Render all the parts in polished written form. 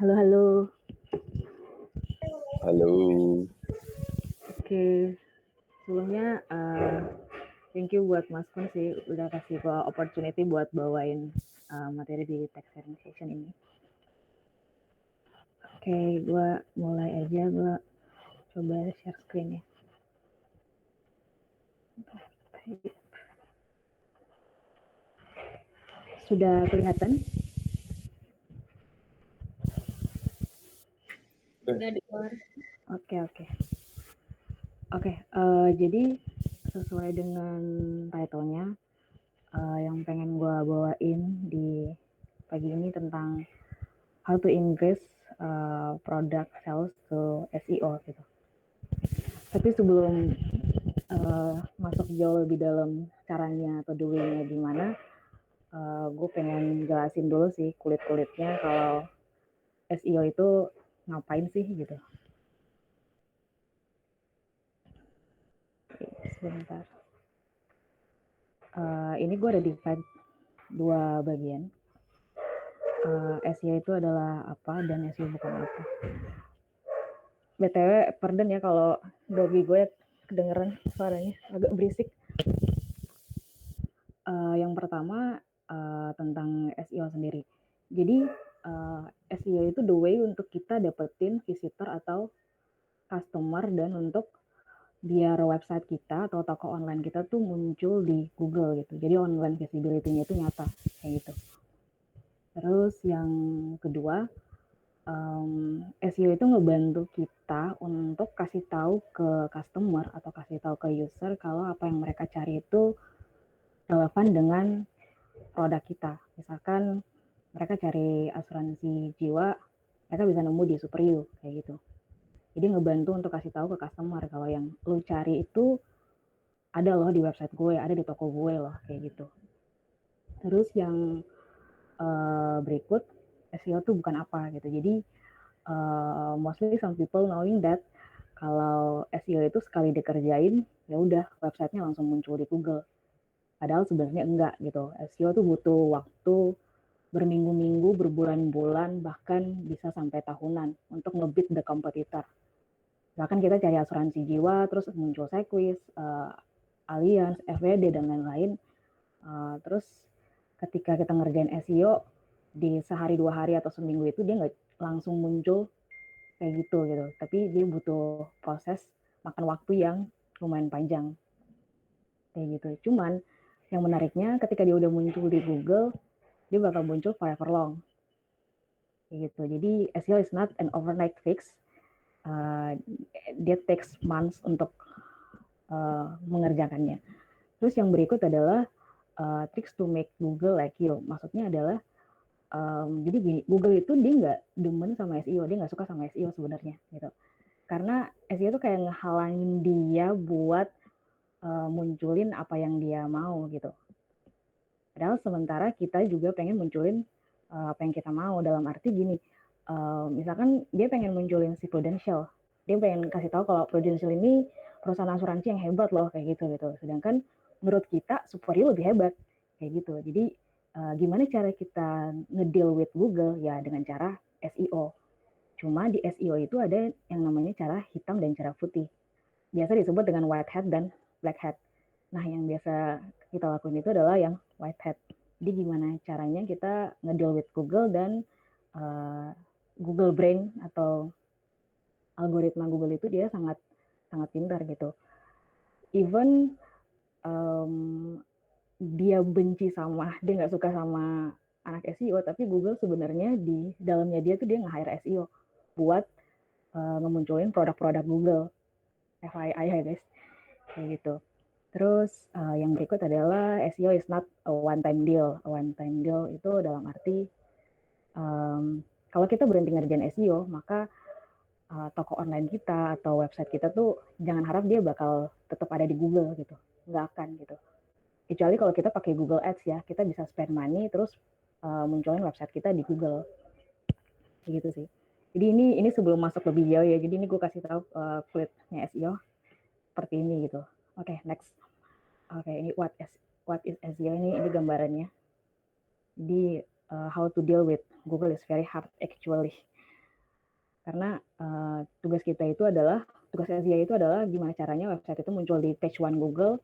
Halo, halo. Halo. Oke, sebelumnya thank you buat Mas Kun sih udah kasih gua opportunity buat bawain materi di text sharing session ini. Oke, gua mulai aja. Gua coba share screen ya. Sudah kelihatan? Udah di luar. Oke, oke. Oke, jadi sesuai dengan title-nya, yang pengen gua bawain di pagi ini tentang how to increase product sales to SEO gitu. Tapi sebelum masuk jauh lebih dalam caranya atau doing-nya gimana, gue pengen jelasin dulu sih kulit-kulitnya kalau SEO itu ngapain sih gitu. Sebentar. Ini gue ada divide dua bagian. SEO itu adalah apa dan SEO bukan apa. BTW, pardon ya kalau doggy gue kedengeran suaranya agak berisik. Yang pertama tentang SEO sendiri. Jadi SEO itu the way untuk kita dapetin visitor atau customer dan untuk biar website kita atau toko online kita tuh muncul di Google gitu. Jadi online visibility-nya itu nyata kayak gitu. Terus yang kedua, SEO itu ngebantu kita untuk kasih tahu ke customer atau kasih tahu ke user kalau apa yang mereka cari itu relevan dengan produk kita. Misalkan mereka cari asuransi jiwa, mereka bisa nemu di Superiu kayak gitu. Jadi ngebantu untuk kasih tahu ke customer kalau yang lu cari itu ada loh di website gue, ada di toko gue loh kayak gitu. Terus yang berikut SEO tuh bukan apa gitu. Jadi mostly some people knowing that kalau SEO itu sekali dikerjain ya udah websitenya langsung muncul di Google. Padahal sebenarnya enggak gitu. SEO tuh butuh waktu berminggu-minggu, berbulan-bulan, bahkan bisa sampai tahunan untuk nge-beat the competitor. Bahkan kita cari asuransi jiwa, terus muncul Sequis, Allianz, FWD, dan lain-lain. Terus ketika kita ngerjain SEO, di sehari, 2 hari, atau seminggu itu dia nggak langsung muncul kayak gitu gitu. Tapi dia butuh proses makan waktu yang lumayan panjang kayak gitu. Cuman yang menariknya ketika dia udah muncul di Google, dia bakal muncul forever long gitu. Jadi SEO is not an overnight fix. Uh, dia takes months untuk mengerjakannya. Terus yang berikut adalah tricks to make Google like you. Maksudnya adalah jadi gini, Google itu dia nggak demen sama SEO, dia nggak suka sama SEO sebenarnya gitu. Karena SEO itu kayak ngehalangin dia buat munculin apa yang dia mau gitu. Padahal sementara kita juga pengen munculin apa yang kita mau, dalam arti gini, misalkan dia pengen munculin si Prudential, dia pengen kasih tahu kalau Prudential ini perusahaan asuransi yang hebat loh kayak gitu gitu. Sedangkan menurut kita Superior lebih hebat kayak gitu. Jadi gimana cara kita ngedeal with Google ya dengan cara SEO. Cuma di SEO itu ada yang namanya cara hitam dan cara putih. Biasa disebut dengan white hat dan black hat. Nah, yang biasa kita lakuin itu adalah yang white hat. Jadi gimana caranya kita ngedeal with Google dan Google Brain atau algoritma Google itu dia sangat sangat pintar gitu. Even dia benci sama, dia nggak suka sama anak SEO, tapi Google sebenarnya di dalamnya dia tuh dia nge-hire SEO buat ngemunculin produk-produk Google. FYI ya guys, kayak gitu. Terus yang berikut adalah SEO is not a one time deal. A one time deal itu dalam arti kalau kita berhenti ngerjain SEO, maka toko online kita atau website kita tuh jangan harap dia bakal tetap ada di Google gitu. Nggak akan gitu. Kecuali kalau kita pakai Google Ads ya, kita bisa spend money terus munculin website kita di Google. Gitu sih. Jadi ini sebelum masuk lebih jauh ya. Jadi ini gue kasih tahu kulitnya SEO seperti ini gitu. Oke, next. Oke, ini what is SEO, ini gambarannya. Di how to deal with Google is very hard actually. Karena tugas SEO itu adalah gimana caranya website itu muncul di page one Google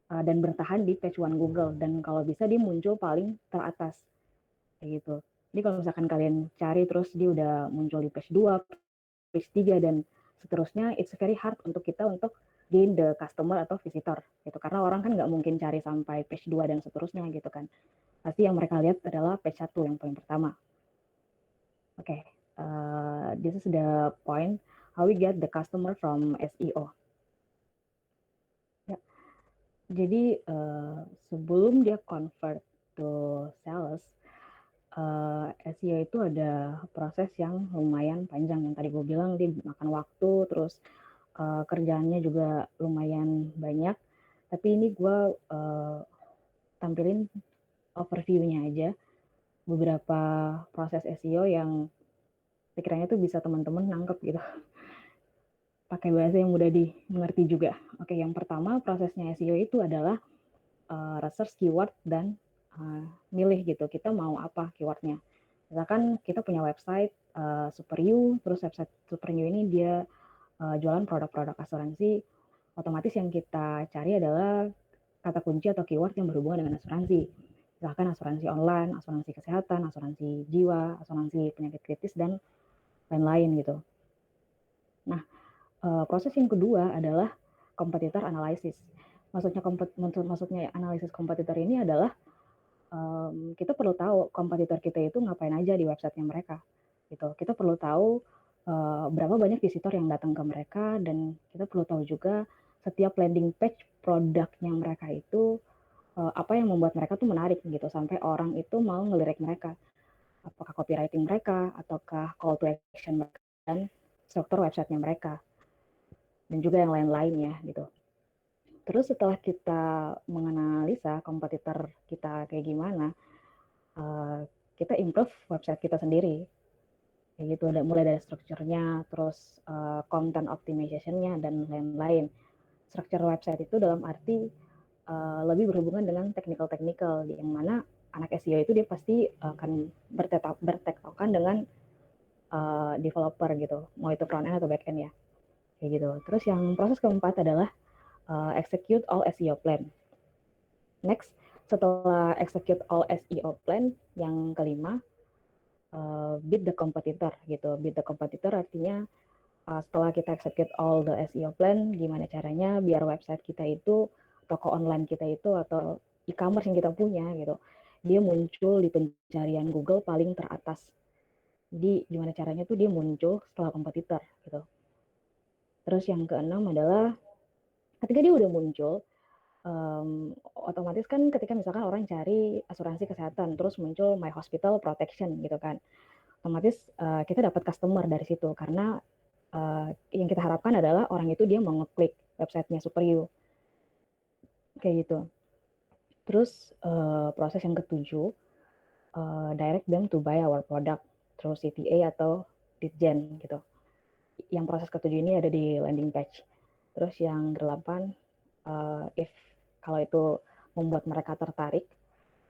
dan bertahan di page one Google, dan kalau bisa dia muncul paling teratas kayak gitu. Jadi kalau misalkan kalian cari terus dia udah muncul di page 2, page 3 dan seterusnya, it's very hard untuk kita untuk gain the customer atau visitor gitu, karena orang kan nggak mungkin cari sampai page 2 dan seterusnya gitu kan. Pasti yang mereka lihat adalah page 1 yang paling pertama. Oke, this is the point how we get the customer from SEO. Ya, jadi sebelum dia convert to sales, SEO itu ada proses yang lumayan panjang. Yang tadi gue bilang dia makan waktu, terus kerjaannya juga lumayan banyak. Tapi ini gue tampilin overview-nya aja, beberapa proses SEO yang pikirannya tuh bisa teman-teman nangkep gitu, pakai bahasa yang mudah dimengerti juga. Oke, yang pertama prosesnya SEO itu adalah research keyword dan milih gitu, kita mau apa keywordnya. Misalkan kita punya website SuperYou, terus website SuperYou ini dia jualan produk-produk asuransi, otomatis yang kita cari adalah kata kunci atau keyword yang berhubungan dengan asuransi. Misalkan asuransi online, asuransi kesehatan, asuransi jiwa, asuransi penyakit kritis, dan lain-lain gitu. Nah, proses yang kedua adalah competitor analysis. Maksudnya analisis kompetitor ini adalah kita perlu tahu kompetitor kita itu ngapain aja di websitenya mereka gitu. Kita perlu tahu berapa banyak visitor yang datang ke mereka, dan kita perlu tahu juga setiap landing page produknya mereka itu apa yang membuat mereka tuh menarik gitu sampai orang itu mau ngelirik mereka. Apakah copywriting mereka, ataukah call to action mereka, dan struktur websitenya mereka, dan juga yang lain-lainnya gitu. Terus setelah kita menganalisa kompetitor kita kayak gimana, kita improve website kita sendiri kayak gitu, mulai dari strukturnya, terus content optimization-nya, dan lain-lain. Struktur website itu dalam arti lebih berhubungan dengan technical yang mana anak SEO itu dia pasti akan bertektokan dengan developer gitu, mau itu front end atau back end ya kayak gitu. Terus yang proses keempat adalah execute all SEO plan. Next, setelah execute all SEO plan, yang kelima beat the competitor gitu. Beat the competitor artinya setelah kita execute all the SEO plan, gimana caranya biar website kita itu, toko online kita itu, atau e-commerce yang kita punya gitu, dia muncul di pencarian Google paling teratas. Jadi gimana caranya tuh dia muncul setelah kompetitor gitu. Terus yang keenam adalah ketika dia udah muncul, otomatis kan ketika misalkan orang cari asuransi kesehatan, terus muncul My Hospital Protection gitu kan, otomatis kita dapat customer dari situ, karena yang kita harapkan adalah orang itu dia mau ngeklik websitenya SuperYou kayak gitu. Terus proses yang ketujuh, direct them to buy our product through CTA atau lead gen gitu. Yang proses ketujuh ini ada di landing page. Terus yang delapan, if kalau itu membuat mereka tertarik,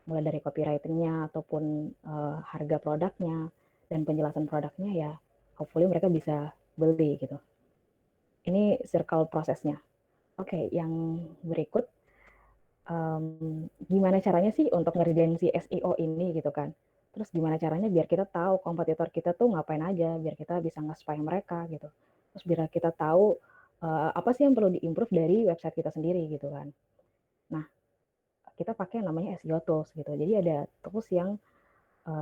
mulai dari copywriting-nya ataupun harga produknya dan penjelasan produknya, ya hopefully mereka bisa beli gitu. Ini circle prosesnya. Oke, yang berikut, gimana caranya sih untuk ngerjain si SEO ini gitu kan. Terus gimana caranya biar kita tahu kompetitor kita tuh ngapain aja, biar kita bisa nge-spy mereka gitu. Terus biar kita tahu apa sih yang perlu diimprove dari website kita sendiri gitu kan. Nah, kita pakai yang namanya SEO tools gitu. Jadi ada tools yang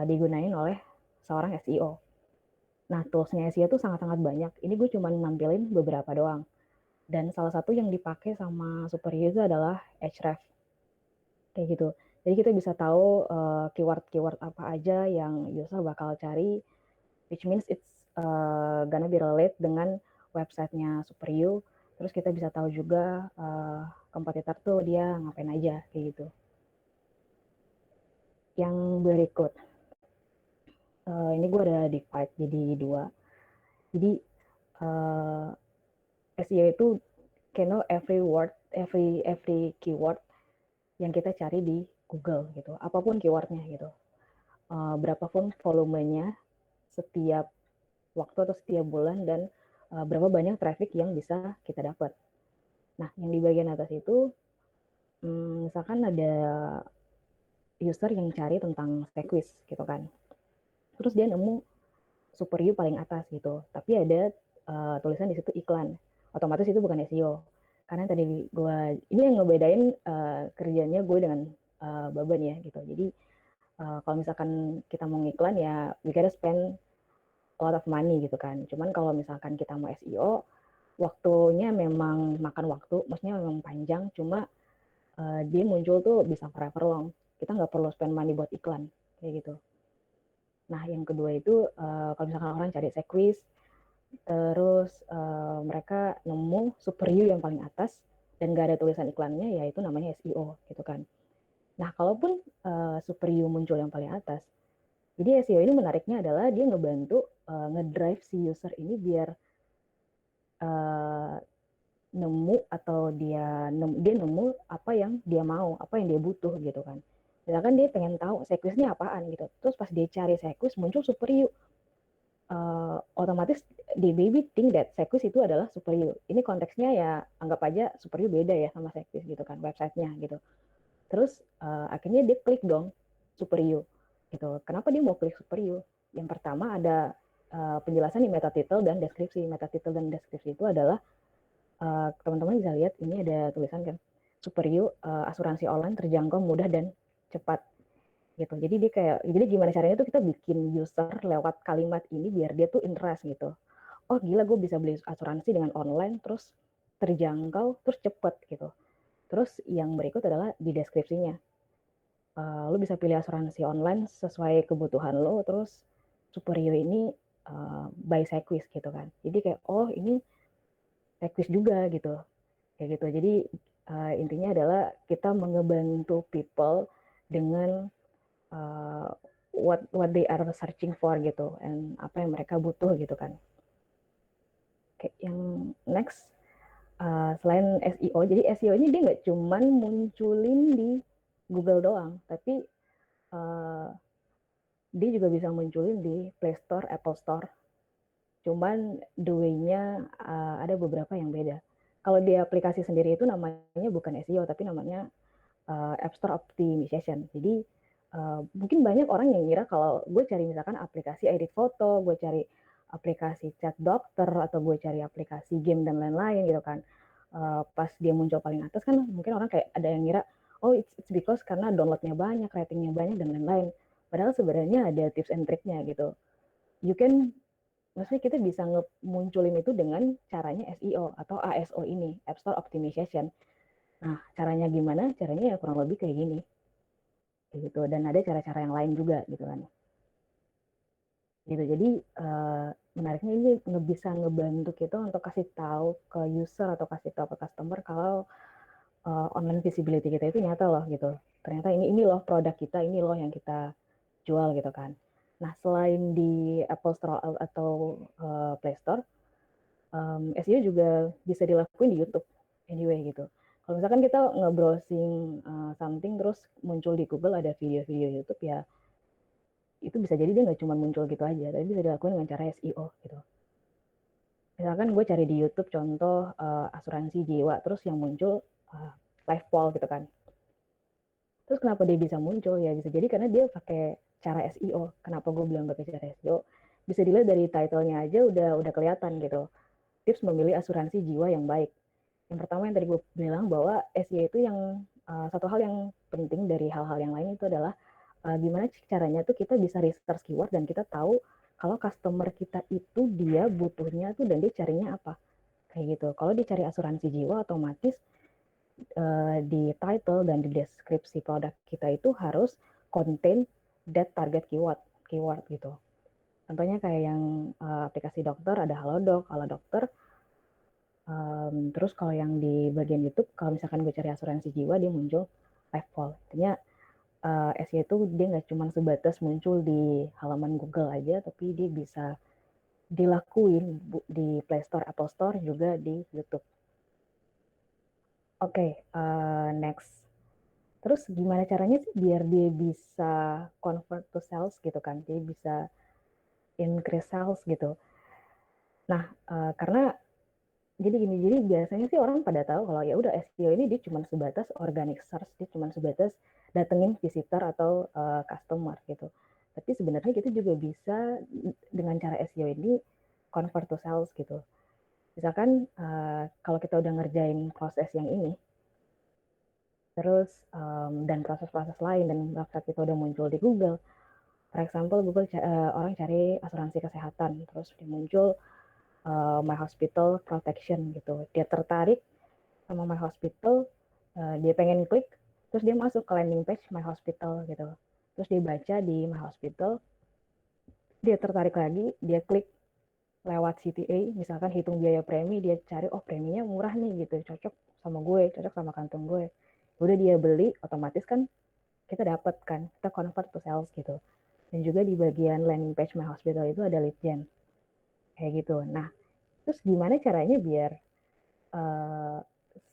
digunain oleh seorang SEO. Nah, toolsnya SEO tuh sangat-sangat banyak. Ini gue cuma nampilin beberapa doang. Dan salah satu yang dipakai sama SuperYou itu adalah Ahrefs kayak gitu. Jadi kita bisa tahu keyword-keyword apa aja yang user bakal cari, which means it's gonna be relate dengan websitenya SuperYou. Terus kita bisa tahu juga kompetitor tuh dia ngapain aja kayak gitu. Yang berikut, ini gue ada divide jadi dua. Jadi SEO itu can know every word, every keyword yang kita cari di Google gitu, apapun keywordnya gitu. Berapapun volumenya setiap waktu atau setiap bulan dan berapa banyak traffic yang bisa kita dapat. Nah, yang di bagian atas itu misalkan ada user yang cari tentang Sequis gitu kan. Terus dia nemu Super You paling atas gitu. Tapi ada tulisan di situ iklan. Otomatis itu bukan SEO. Karena tadi ini yang ngebedain kerjanya gue dengan Baban ya gitu. Jadi kalau misalkan kita mau ngiklan ya we gotta spend a lot of money gitu kan. Cuman kalau misalkan kita mau SEO, waktunya memang makan waktu, maksudnya memang panjang, cuma dia muncul tuh bisa forever long. Kita nggak perlu spend money buat iklan, kayak gitu. Nah, yang kedua itu kalau misalkan orang cari Sequis, terus mereka nemu Super You yang paling atas dan nggak ada tulisan iklannya, ya itu namanya SEO gitu kan. Nah, kalaupun Super You muncul yang paling atas, jadi SEO ini menariknya adalah dia ngebantu ngedrive si user ini biar uh, nemu atau dia nemu apa yang dia mau, apa yang dia butuh gitu kan. Misalkan dia pengen tahu Sequis ini apaan gitu. Terus pas dia cari Sequis muncul Super You. Otomatis di baby think that Sequis itu adalah Super You. Ini konteksnya ya anggap aja Super You beda ya sama Sequis gitu kan websitenya gitu. Terus akhirnya dia klik dong Super You gitu. Kenapa dia mau klik Super You? Yang pertama ada penjelasan di meta title dan deskripsi. Meta title dan deskripsi itu adalah teman-teman bisa lihat ini ada tulisan kan Super You asuransi online terjangkau mudah dan cepat gitu. Jadi gimana caranya tuh kita bikin user lewat kalimat ini biar dia tuh interest gitu. Oh gila gue bisa beli asuransi dengan online terus terjangkau terus cepet gitu. Terus yang berikut adalah di deskripsinya. Lo bisa pilih asuransi online sesuai kebutuhan lo terus Super You ini by Sequis gitu kan. Jadi kayak oh ini Sequis juga gitu. Kayak gitu. Jadi intinya adalah kita mengebantu people dengan uh, what they are searching for gitu, and apa yang mereka butuh gitu kan. Oke, yang next selain SEO, jadi SEO ini dia nggak cuman munculin di Google doang, tapi uh, dia juga bisa munculin di Play Store, Apple Store. Cuman the way-nya ada beberapa yang beda. Kalau di aplikasi sendiri itu namanya bukan SEO, tapi namanya App Store Optimization. Jadi mungkin banyak orang yang ngira kalau gue cari misalkan aplikasi edit foto, gue cari aplikasi chat dokter, atau gue cari aplikasi game dan lain-lain gitu kan. Pas dia muncul paling atas kan mungkin orang kayak ada yang ngira, oh it's because karena downloadnya banyak, ratingnya banyak dan lain-lain. Padahal sebenarnya ada tips and triknya gitu. You can, maksudnya kita bisa munculin itu dengan caranya SEO atau ASO ini, App Store Optimization. Nah, caranya gimana? Caranya ya kurang lebih kayak gini gitu, dan ada cara-cara yang lain juga gitu kan gitu. Jadi menariknya ini bisa ngebantu kita untuk kasih tahu ke user atau kasih tahu ke customer kalau online visibility kita itu nyata loh gitu, ternyata ini loh produk kita, ini loh yang kita jual gitu kan. Nah, selain di Apple Store atau Play Store, SEO juga bisa dilakuin di YouTube anyway gitu. Kalau misalkan kita nge-browsing something terus muncul di Google ada video-video YouTube, ya itu bisa jadi dia nggak cuma muncul gitu aja, tapi bisa dilakukan dengan cara SEO gitu. Misalkan gue cari di YouTube contoh asuransi jiwa, terus yang muncul live poll gitu kan. Terus kenapa dia bisa muncul? Ya bisa jadi karena dia pakai cara SEO. Kenapa gue bilang pakai cara SEO? Bisa dilihat dari title-nya aja udah kelihatan gitu. Tips memilih asuransi jiwa yang baik. Yang pertama yang tadi gue bilang bahwa SEO itu yang satu hal yang penting dari hal-hal yang lain itu adalah gimana caranya tuh kita bisa research keyword dan kita tahu kalau customer kita itu dia butuhnya tuh dan dia carinya apa kayak gitu. Kalau dia cari asuransi jiwa, otomatis di title dan di deskripsi produk kita itu harus contain that target keyword gitu. Contohnya kayak yang aplikasi dokter ada Halodoc, Halo Dokter. Terus kalau yang di bagian YouTube, kalau misalkan gue cari asuransi jiwa, dia muncul live poll. Artinya SEO itu dia nggak cuma sebatas muncul di halaman Google aja, tapi dia bisa dilakuin di Play Store, Apple Store, juga di YouTube. Oke, next. Terus gimana caranya sih biar dia bisa convert to sales gitu kan? Dia bisa increase sales gitu. Nah, karena jadi biasanya sih orang pada tahu kalau ya udah SEO ini dia cuma sebatas organic search, dia cuma sebatas datengin visitor atau customer gitu. Tapi sebenarnya kita juga bisa dengan cara SEO ini convert to sales gitu. Misalkan kalau kita udah ngerjain proses yang ini, terus dan proses-proses lain dan website kita udah muncul di Google. For example, Google orang cari asuransi kesehatan, terus dia muncul My Hospital Protection gitu. Dia tertarik sama My Hospital, dia pengen klik, terus dia masuk ke landing page My Hospital gitu. Terus dia baca di My Hospital, dia tertarik lagi, dia klik lewat CTA, misalkan hitung biaya premi, dia cari, oh preminya murah nih gitu, cocok sama gue, cocok sama kantong gue. Udah dia beli, otomatis kan kita dapat kan, kita convert to sales gitu. Dan juga di bagian landing page My Hospital itu ada lead gen, kayak gitu. Nah, terus gimana caranya biar uh,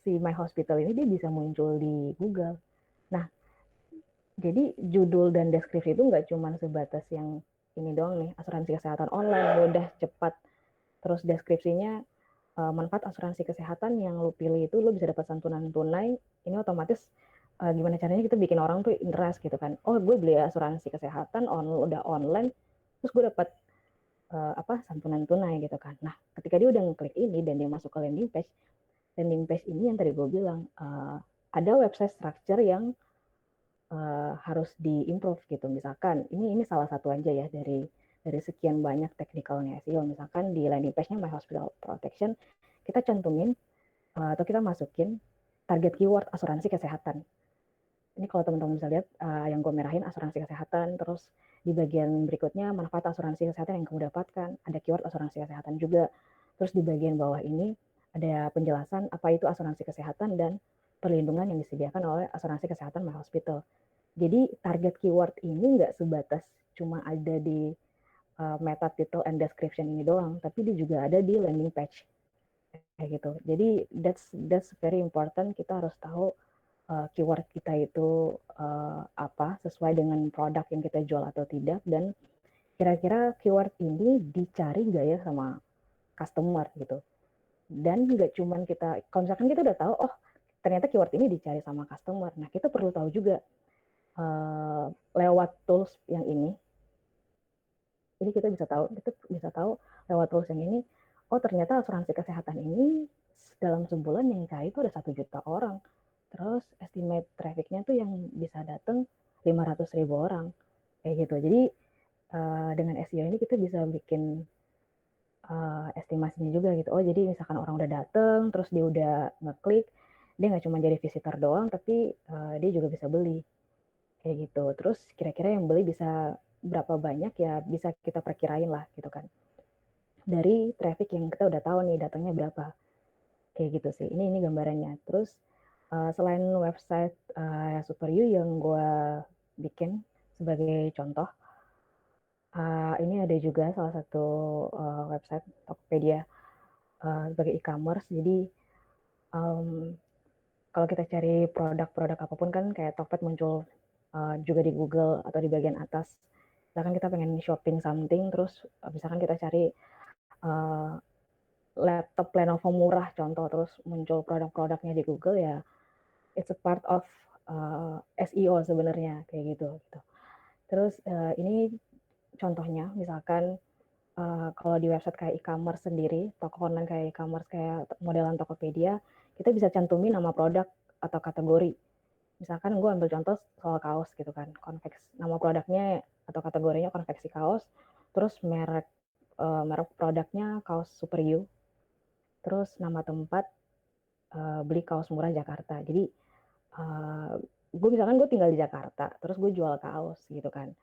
si My Hospital ini dia bisa muncul di Google. Nah, jadi judul dan deskripsi itu nggak cuma sebatas yang ini doang nih, asuransi kesehatan online, mudah, cepat. Terus deskripsinya manfaat asuransi kesehatan yang lo pilih itu lo bisa dapat santunan tunai. Ini otomatis gimana caranya kita bikin orang tuh interest gitu kan. Oh, gue beli asuransi kesehatan udah online, terus gue dapat santunan tunai gitu kan. Nah, ketika dia udah ngeklik ini dan dia masuk ke landing page ini yang tadi gue bilang ada website structure yang harus diimprove gitu. Misalkan ini salah satu aja ya dari sekian banyak teknikalnya SEO. Misalkan di landing page-nya My Hospital Protection kita cantumin atau kita masukin target keyword asuransi kesehatan. Ini kalau teman-teman bisa lihat yang gue merahin asuransi kesehatan, terus di bagian berikutnya manfaat asuransi kesehatan yang kamu dapatkan, ada keyword asuransi kesehatan juga. Terus di bagian bawah ini ada penjelasan apa itu asuransi kesehatan dan perlindungan yang disediakan oleh asuransi kesehatan My Hospital. Jadi target keyword ini nggak sebatas cuma ada di meta title and description ini doang, tapi dia juga ada di landing page kayak gitu. Jadi that's very important. Kita harus tahu keyword kita itu apa sesuai dengan produk yang kita jual atau tidak, dan kira-kira keyword ini dicari nggak ya sama customer gitu. Dan nggak cuman kita, kalau misalkan kita udah tahu, oh ternyata keyword ini dicari sama customer, nah kita perlu tahu juga lewat tools yang ini. Jadi kita bisa tahu lewat tools yang ini, oh ternyata asuransi kesehatan ini dalam sebulan yang cari itu ada 1 juta orang. Terus estimate trafficnya tuh yang bisa datang 500.000 orang. Kayak gitu. Jadi dengan SEO ini kita bisa bikin estimasinya juga gitu. Oh jadi misalkan orang udah datang, terus dia udah ngeklik, dia nggak cuma jadi visitor doang, tapi dia juga bisa beli. Kayak gitu. Terus kira-kira yang beli bisa berapa banyak ya bisa kita perkirain lah gitu kan. Dari traffic yang kita udah tahu nih datangnya berapa. Kayak gitu sih. Ini gambarannya. Terus selain website SuperU yang gue bikin sebagai contoh, ini ada juga salah satu website Tokopedia sebagai e-commerce. Jadi kalau kita cari produk-produk apapun kan kayak Tokped muncul juga di Google atau di bagian atas. Misalkan kita pengen shopping something, terus misalkan kita cari laptop Lenovo murah contoh, terus muncul produk-produknya di Google, ya it's a part of SEO sebenarnya kayak gitu. Terus ini contohnya misalkan kalau di website kayak e-commerce sendiri, toko online kayak e-commerce kayak modelan Tokopedia, kita bisa cantumin nama produk atau kategori. Misalkan gue ambil contoh soal kaos gitu kan, nama produknya atau kategorinya konveksi kaos, terus merek produknya kaos Super U, terus nama tempat beli kaos murah Jakarta. Jadi gue tinggal di Jakarta, terus gue jual kaos gitu kan.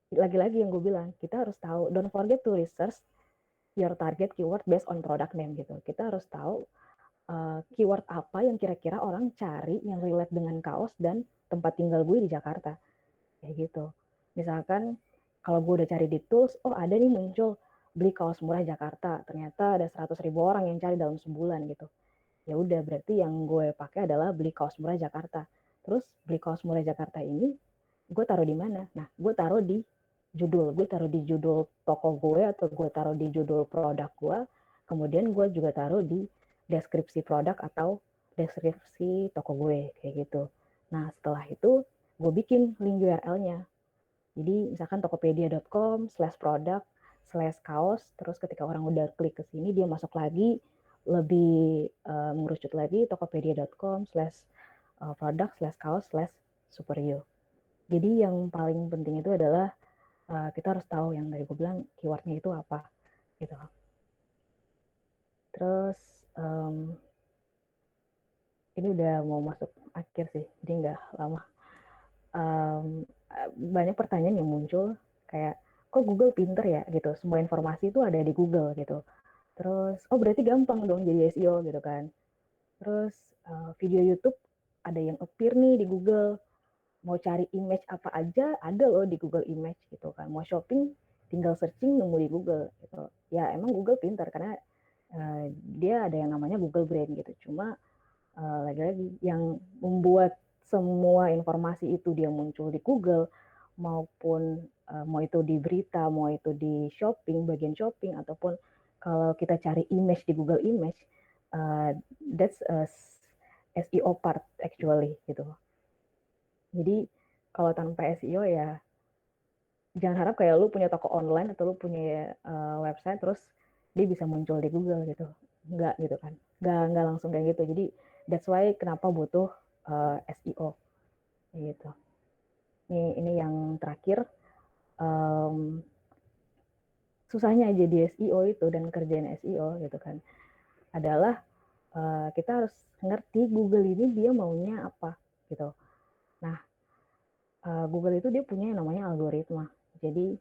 Lagi-lagi yang gue bilang, kita harus tahu, don't forget to research your target keyword based on product name gitu. Kita harus tahu keyword apa yang kira-kira orang cari yang relate dengan kaos dan tempat tinggal gue di Jakarta. Kayak gitu. Misalkan kalau gue udah cari di tools, oh ada nih muncul beli kaos murah Jakarta. Ternyata ada 100.000 orang yang cari dalam sebulan gitu. Ya udah, berarti yang gue pakai adalah beli kaos murah Jakarta. Terus beli kaos murah Jakarta ini gue taruh di mana? Nah, gue taruh di judul, gue taruh di judul toko gue atau gue taruh di judul produk gue, kemudian gue juga taruh di deskripsi produk atau deskripsi toko gue kayak gitu. Nah setelah itu gue bikin link URL-nya. Jadi misalkan tokopedia.com/produk/kaos, terus ketika orang udah klik ke sini dia masuk lagi lebih mengerucut lagi tokopedia.com/produk/kaos/superyo. Jadi yang paling penting itu adalah kita harus tahu yang dari gue bilang keywordnya itu apa gitu. Terus ini udah mau masuk akhir sih, jadi nggak lama. Banyak pertanyaan yang muncul kayak kok Google pinter ya gitu, semua informasi itu ada di Google gitu. Terus oh berarti gampang dong jadi SEO gitu kan. Terus video YouTube ada yang appear nih di Google, mau cari image apa aja ada loh di Google Image gitu kan, mau shopping tinggal searching nemu di Google gitu. Ya emang Google pintar karena dia ada yang namanya Google Brain gitu. Cuma lagi-lagi yang membuat semua informasi itu dia muncul di Google maupun mau itu di berita, mau itu di shopping, bagian shopping, ataupun kalau kita cari image di Google Image, that's a SEO part actually gitu. Jadi kalau tanpa SEO ya jangan harap kayak lu punya toko online atau lu punya website terus dia bisa muncul di Google gitu. Enggak gitu kan. Enggak langsung kayak gitu. Jadi that's why kenapa butuh SEO gitu. Ini yang terakhir, um, susahnya jadi SEO itu dan kerjain SEO gitu kan adalah kita harus ngerti Google ini dia maunya apa gitu. Nah Google itu dia punya yang namanya algoritma. Jadi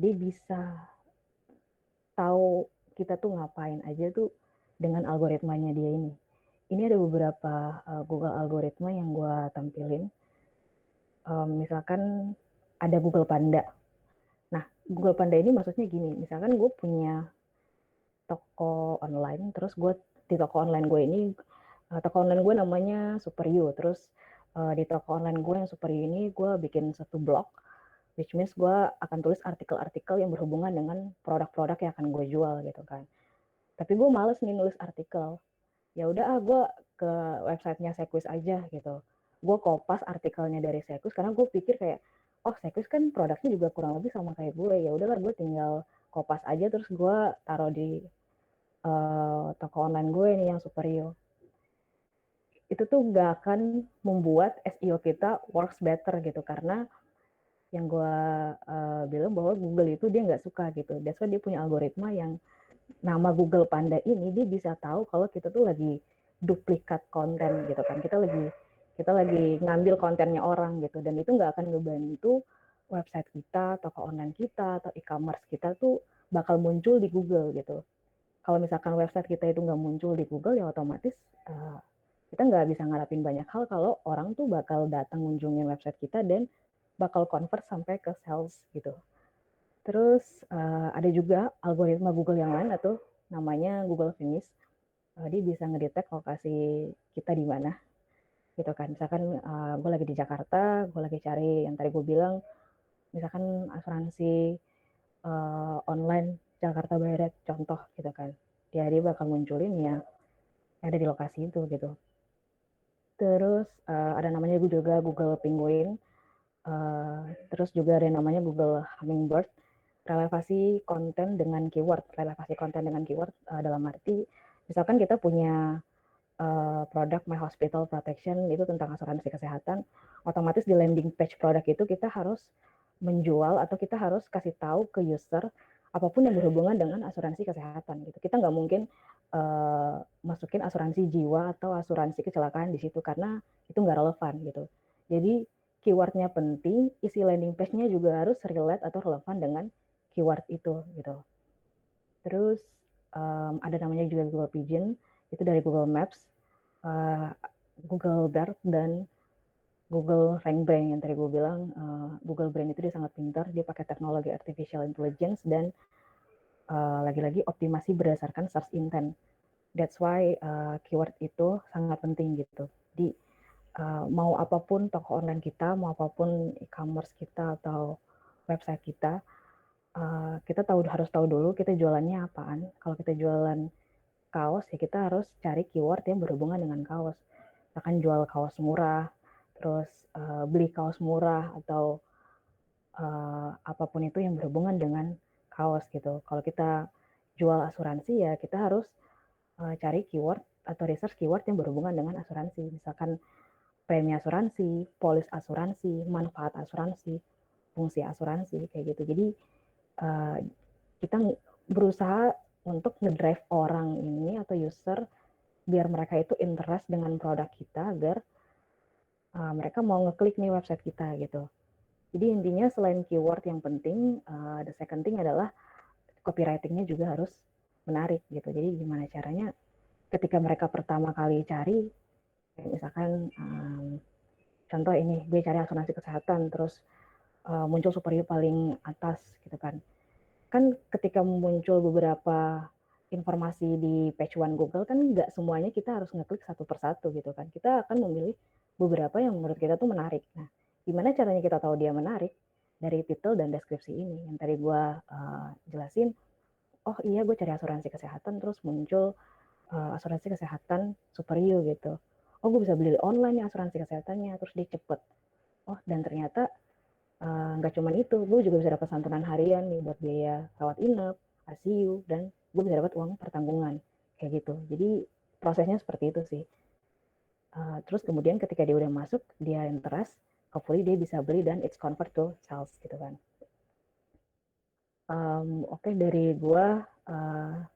dia bisa tahu kita tuh ngapain aja tuh dengan algoritmanya dia ini. Ini ada beberapa Google algoritma yang gue tampilin. Misalkan ada Google Panda. Nah, Google Panda ini maksudnya gini, misalkan gue punya toko online, terus gue di toko online gue ini, toko online gue namanya Superyo, terus di toko online gue yang Superyo ini gue bikin satu blog, which means gue akan tulis artikel-artikel yang berhubungan dengan produk-produk yang akan gue jual gitu kan. Tapi gue males nih nulis artikel. Ya udah gue ke websitenya Sequis aja gitu. Gue kopas artikelnya dari Sequis karena gue pikir kayak oh Sequis kan produknya juga kurang lebih sama kayak gue. Ya udahlah gue tinggal kopas aja terus gue taruh di toko online gue nih yang Superio. Itu tuh gak akan membuat SEO kita works better gitu karena yang gue bilang bahwa Google itu dia nggak suka gitu. That's why dia punya algoritma yang nama Google Panda ini dia bisa tahu kalau kita tuh lagi duplikat konten gitu kan. Kita lagi ngambil kontennya orang gitu dan itu nggak akan ngebantu website kita, toko online kita atau e-commerce kita tuh bakal muncul di Google gitu. Kalau misalkan website kita itu nggak muncul di Google ya otomatis kita nggak bisa ngarapin banyak hal kalau orang tuh bakal datang ngunjungin website kita dan bakal convert sampai ke sales gitu. Terus ada juga algoritma Google yang lain atau namanya Google Finish. Dia bisa ngedetect lokasi kita di mana gitu kan. Misalkan gue lagi di Jakarta, gue lagi cari yang tadi gue bilang, misalkan asuransi online Jakarta Barat contoh gitu kan. Dia bakal munculin ya ada di lokasi itu gitu. Terus ada namanya juga Google Penguin. Terus juga ada yang namanya Google Hummingbird. Relevasi konten dengan keyword. Relevasi konten dengan keyword dalam arti misalkan kita punya produk My Hospital Protection itu tentang asuransi kesehatan, otomatis di landing page produk itu kita harus menjual atau kita harus kasih tahu ke user apapun yang berhubungan dengan asuransi kesehatan gitu. Kita nggak mungkin masukin asuransi jiwa atau asuransi kecelakaan di situ karena itu nggak relevan gitu. Jadi keywordnya penting, isi landing page-nya juga harus relate atau relevan dengan keyword itu gitu. Terus ada namanya juga Google Pigeon, itu dari Google Maps, Google Bard, dan Google RankBrain yang tadi gue bilang. Google Brain itu dia sangat pintar, dia pakai teknologi artificial intelligence dan lagi-lagi optimasi berdasarkan search intent. That's why keyword itu sangat penting gitu. Jadi mau apapun toko online kita, mau apapun e-commerce kita atau website kita, kita harus tahu dulu kita jualannya apaan. Kalau kita jualan kaos ya kita harus cari keyword yang berhubungan dengan kaos. Misalkan jual kaos murah, terus beli kaos murah atau apapun itu yang berhubungan dengan kaos gitu. Kalau kita jual asuransi ya kita harus cari keyword atau research keyword yang berhubungan dengan asuransi. Misalkan premi asuransi, polis asuransi, manfaat asuransi, fungsi asuransi kayak gitu. Jadi kita berusaha untuk ngedrive orang ini atau user biar mereka itu interest dengan produk kita agar mereka mau ngeklik nih website kita gitu. Jadi intinya selain keyword yang penting, the second thing adalah copywriting-nya juga harus menarik gitu. Jadi gimana caranya ketika mereka pertama kali cari, misalkan contoh ini, gue cari asuransi kesehatan, terus muncul Superio paling atas gitu kan. Kan ketika muncul beberapa informasi di page one Google kan nggak semuanya kita harus ngeklik satu persatu gitu kan. Kita akan memilih beberapa yang menurut kita tuh menarik. Nah, gimana caranya kita tahu dia menarik? Dari titel dan deskripsi ini yang tadi gue jelasin. Oh iya gue cari asuransi kesehatan terus muncul asuransi kesehatan Superio gitu. Oh gue bisa beli online nih asuransi kesehatannya terus dia cepet. Oh dan ternyata nggak cuma itu, gue juga bisa dapat santunan harian nih buat biaya rawat inap, ICU, dan gue bisa dapat uang pertanggungan kayak gitu. Jadi prosesnya seperti itu sih. Terus kemudian ketika dia udah masuk, dia interest, hopefully dia bisa beli dan it's convert to sales gitu kan. Oke, dari gue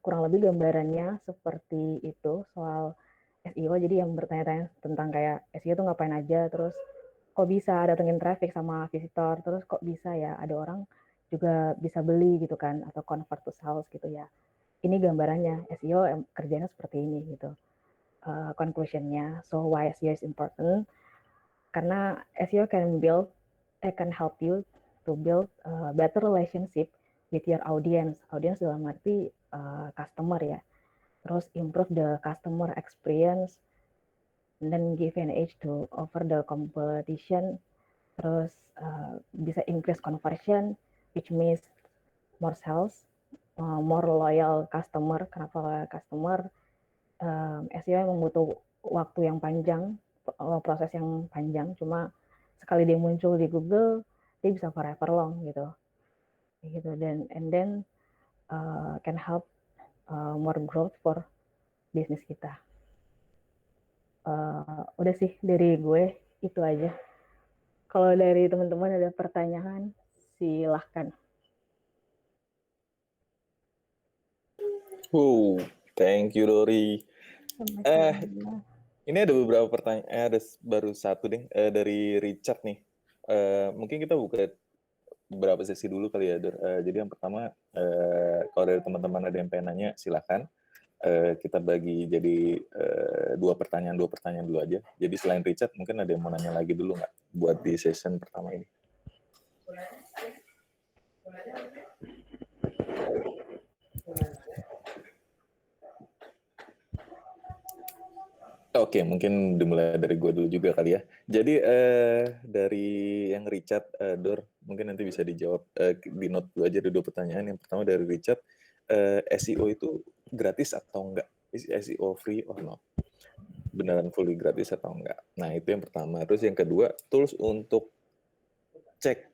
kurang lebih gambarannya seperti itu soal SEO. Jadi yang bertanya-tanya tentang kayak SEO tuh ngapain aja, terus kok bisa datengin traffic sama visitor, terus kok bisa ya ada orang juga bisa beli gitu kan, atau convert to sales gitu ya. Ini gambarannya, SEO kerjanya seperti ini gitu. Conclusionnya, so why SEO is important? Karena SEO can help you to build a better relationship with your audience. Audience dalam arti customer ya. Terus improve the customer experience, and then give an edge to over the competition. Terus bisa increase conversion, which means more sales, more loyal customer. Kenapa loyal customer? SEO memang butuh waktu yang panjang, proses yang panjang. Cuma sekali dia muncul di Google, dia bisa forever long gitu. Gitu dan and then can help more growth for bisnis kita. Udah sih dari gue itu aja. Kalau dari teman-teman ada pertanyaan, silahkan. Thank you Dori. Sama-sama. Ini ada beberapa pertanyaan, ada baru satu deh dari Richard nih. Mungkin kita buka beberapa sesi dulu kali ya, Dor. Jadi yang pertama, kalau dari teman-teman ada yang pengen nanya, silakan. Kita bagi jadi dua pertanyaan dulu aja. Jadi selain Richard, mungkin ada yang mau nanya lagi dulu nggak buat di session pertama ini? Oke, mungkin dimulai dari gue dulu juga kali ya. Jadi dari yang Richard, Dor, mungkin nanti bisa dijawab di note dulu aja, ada dua pertanyaan. Yang pertama dari Richard, SEO itu gratis atau enggak? SEO free or not? Beneran fully gratis atau enggak? Nah itu yang pertama. Terus yang kedua, tools untuk cek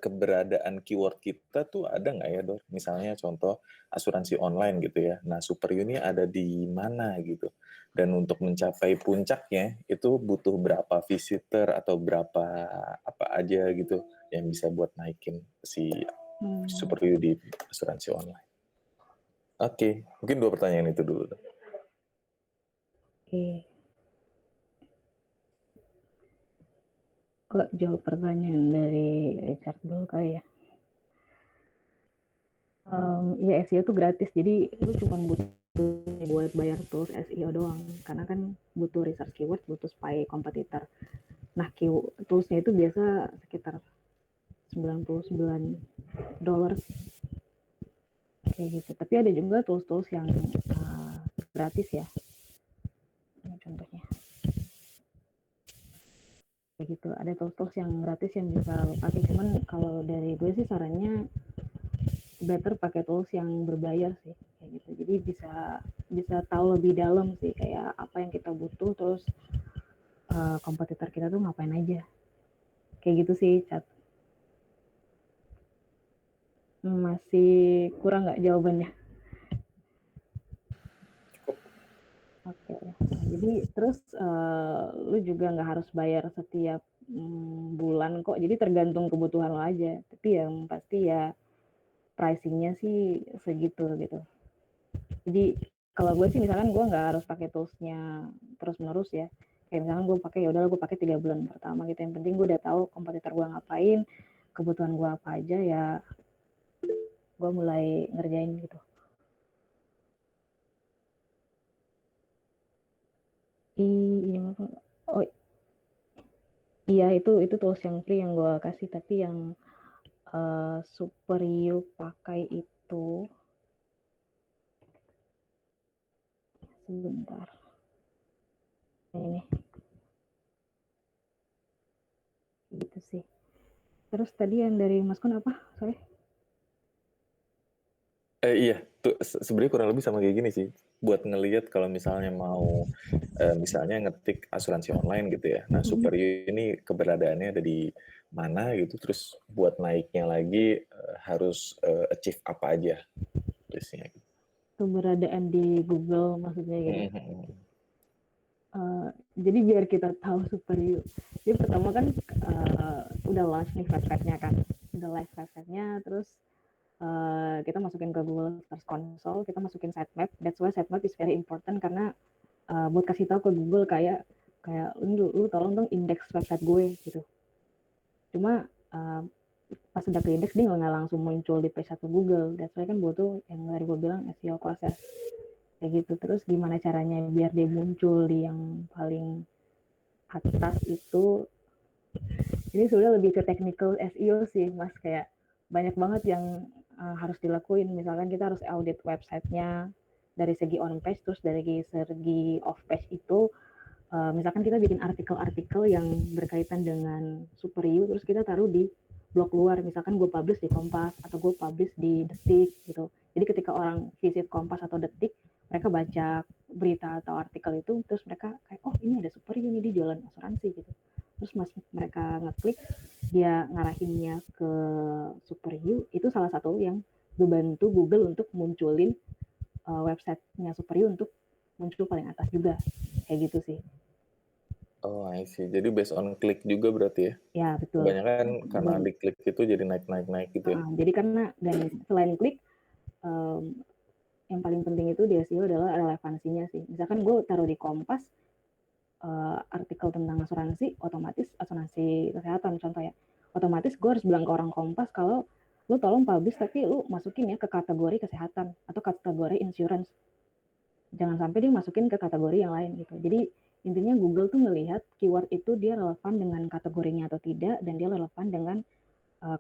keberadaan keyword kita tuh ada nggak ya, Dor? Misalnya contoh asuransi online gitu ya. Nah, Superio ini ada di mana gitu. Dan untuk mencapai puncaknya itu butuh berapa visitor atau berapa apa aja gitu yang bisa buat naikin si Superio di asuransi online. Oke, mungkin dua pertanyaan itu dulu. Oke. Kalau jawab pertanyaan dari Richard dulu kali ya. Ya SEO itu gratis, jadi lu cuma butuh buat bayar tools SEO doang. Karena kan butuh research keyword, butuh spy kompetitor. Nah, toolsnya itu biasa sekitar $99 kayak gitu. Tapi ada juga tools-tools yang gratis ya. Ini contohnya. Kayak gitu. Ada ada tools yang gratis yang bisa lo pakai. Cuman kalau dari gue sih sarannya better pakai tools yang berbayar sih kayak gitu. Jadi bisa tahu lebih dalam sih kayak apa yang kita butuh, terus kompetitor kita tuh ngapain aja. Kayak gitu sih, Chat. Masih kurang nggak jawabannya? Oke. Nah, jadi terus lu juga nggak harus bayar setiap bulan kok. Jadi tergantung kebutuhan lo aja. Tapi yang pasti ya pricingnya sih segitu gitu. Jadi kalau gue sih misalkan gue nggak harus pakai toolsnya terus menerus ya. Kayak misalkan gue pakai ya udah gue pakai 3 bulan pertama gitu. Yang penting gue udah tahu kompetitor gue ngapain, kebutuhan gue apa aja, ya gue mulai ngerjain gitu. Oh iya, itu tools yang free yang gue kasih, tapi yang Super You pakai itu sebentar. Ini gitu sih. Terus tadi yang dari Mas Kun apa? Sorry. Iya, tuh sebenarnya kurang lebih sama kayak gini sih. Buat ngelihat kalau misalnya mau misalnya ngetik asuransi online gitu ya. Nah, Super You ini keberadaannya ada di mana gitu. Terus buat naiknya lagi harus achieve apa aja biasanya. Keberadaan di Google maksudnya gitu. Jadi biar kita tahu Super You. Jadi pertama kan udah launch nih website-nya kan. Udah live website-nya, terus kita masukin ke Google Search Console, kita masukin sitemap. That's why sitemap is very important karena buat kasih tahu ke Google kayak lu tolong dong indeks website gue gitu. Cuma pas udah ke indeks dia nggak langsung muncul di page 1 Google. That's why kan butuh yang dari gue bilang SEO proses kayak gitu. Terus gimana caranya biar dia muncul di yang paling atas itu, ini sebenarnya lebih ke technical SEO sih Mas, kayak banyak banget yang harus dilakuin. Misalkan kita harus audit websitenya dari segi on page, terus dari segi off page itu misalkan kita bikin artikel-artikel yang berkaitan dengan Super You, terus kita taruh di blog luar, misalkan gue publish di Kompas atau gue publish di Detik gitu. Jadi ketika orang visit Kompas atau Detik, mereka baca berita atau artikel itu, terus mereka kayak, oh ini ada Super You nih, di jualan asuransi gitu. Terus mereka ngeklik, dia ngarahinnya ke Super You, itu salah satu yang membantu Google untuk munculin websitenya Super You untuk muncul paling atas juga. Kayak gitu sih. Oh, I see. Jadi based on klik juga berarti ya? Ya, betul. Kebanyakan karena diklik itu jadi naik gitu ya? Jadi karena dan selain klik, yang paling penting itu di SEO adalah relevansinya sih. Misalkan gue taruh di Kompas, artikel tentang asuransi, otomatis asuransi kesehatan contoh ya, otomatis gue harus bilang ke orang Kompas kalau lu tolong publish tapi lu masukin ya ke kategori kesehatan atau kategori insurance. Jangan sampai dia masukin ke kategori yang lain gitu. Jadi intinya Google tuh melihat keyword itu dia relevan dengan kategorinya atau tidak, dan dia relevan dengan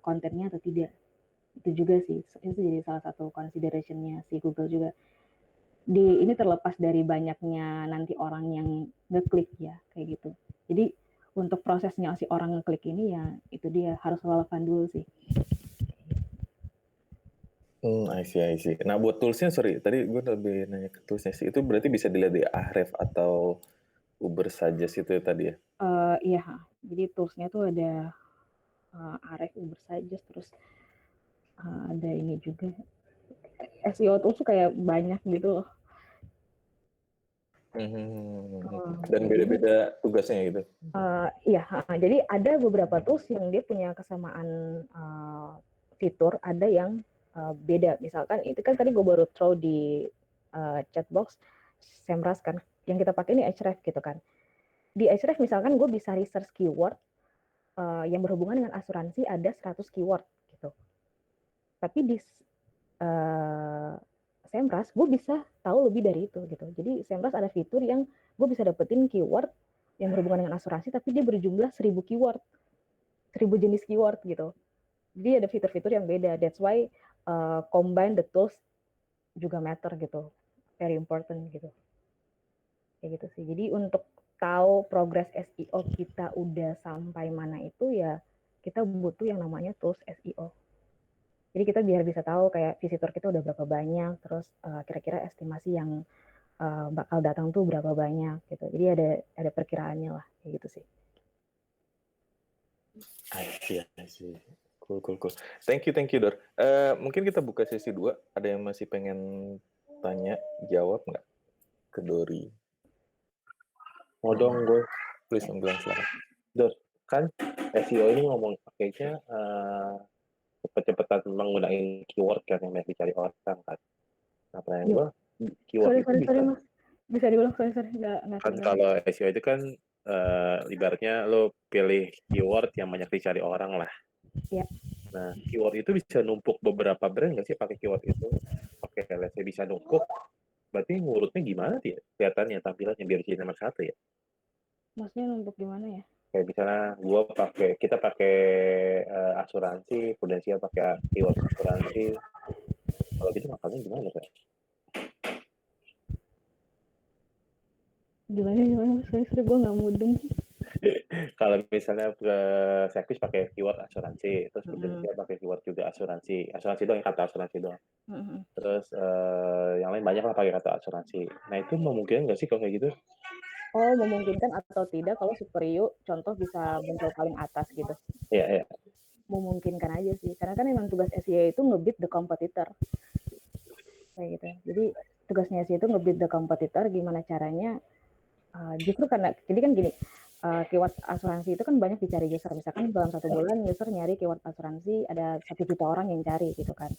kontennya atau tidak. Itu juga sih, itu jadi salah satu consideration-nya si Google juga. Ini terlepas dari banyaknya nanti orang yang ngeklik ya, kayak gitu. Jadi untuk prosesnya si orang ngeklik ini ya itu dia harus relevan dulu sih. I see. Nah, buat toolsnya, sorry, tadi gue lebih nanya ke toolsnya sih. Itu berarti bisa dilihat di Ahref atau Uber saja sih itu tadi ya? Iya, jadi toolsnya tuh ada Ahref, Uber saja, terus ada ini juga. SEO tools tuh kayak banyak gitu loh. Dan beda-beda tugasnya gitu? Iya, jadi ada beberapa tools yang dia punya kesamaan fitur, ada yang beda. Misalkan itu kan tadi gue baru throw di chatbox Semrush kan, yang kita pakai ini Ahrefs gitu kan. Di Ahrefs misalkan gue bisa research keyword yang berhubungan dengan asuransi ada 100 keyword gitu. Tapi di Semrush gue bisa tahu lebih dari itu gitu. Jadi Semrush ada fitur yang gue bisa dapetin keyword yang berhubungan dengan asuransi tapi dia berjumlah 1000 keyword, 1000 jenis keyword gitu. Jadi ada fitur-fitur yang beda. That's why combine the tools juga matter gitu, very important gitu. Kayak gitu sih. Jadi untuk tahu progres SEO kita udah sampai mana itu ya kita butuh yang namanya tools SEO. Jadi kita biar bisa tahu kayak visitor kita udah berapa banyak, terus kira-kira estimasi yang bakal datang tuh berapa banyak gitu. Jadi ada perkiraannya lah kayak gitu sih. I see. Cool. Thank you, Dor. Mungkin kita buka sesi 2. Ada yang masih pengen tanya, jawab nggak ke Dori? Mau dong gue. Please, bilang silakan. Dor, kan SEO ini ngomong pakainya cepet-cepetan menggunakan keyword kan yang banyak dicari orang kan. Nah, pertanyaan gue, keyword itu bisa. Sorry mas, bisa diulang sorry nggak Kan kalau SEO itu kan ibaratnya lo pilih keyword yang banyak dicari orang lah. Iya. Nah, keyword itu bisa numpuk beberapa brand nggak sih pakai keyword itu? Oke, let's say bisa numpuk. Berarti ngurutnya gimana sih ya? Kelihatannya tampilannya biar jadi nomor 1 ya? Maksudnya numpuk gimana ya? Kayak misalnya kita pakai asuransi, Prudensial pakai keyword asuransi. Kalau gitu makannya gimana kan? Gimana? Sorry gue nggak mudeng. Kalau misalnya Sekis pakai keyword asuransi, terus Prudensial pakai keyword juga asuransi doang, kata asuransi doang. Terus yang lain banyak lah pakai kata asuransi. Nah itu memungkinkan nggak sih kalau kayak gitu? Oh, memungkinkan atau tidak kalau Superior contoh bisa muncul paling atas gitu. Iya. Memungkinkan aja sih, karena kan emang tugas SEO itu nge-beat the competitor. Kayak gitu. Jadi tugasnya SEO itu nge-beat the competitor, gimana caranya? Justru karena, jadi kan gini, keyword asuransi itu kan banyak dicari user. Misalkan dalam 1 bulan user nyari keyword asuransi ada 1 juta orang yang cari gitu kan.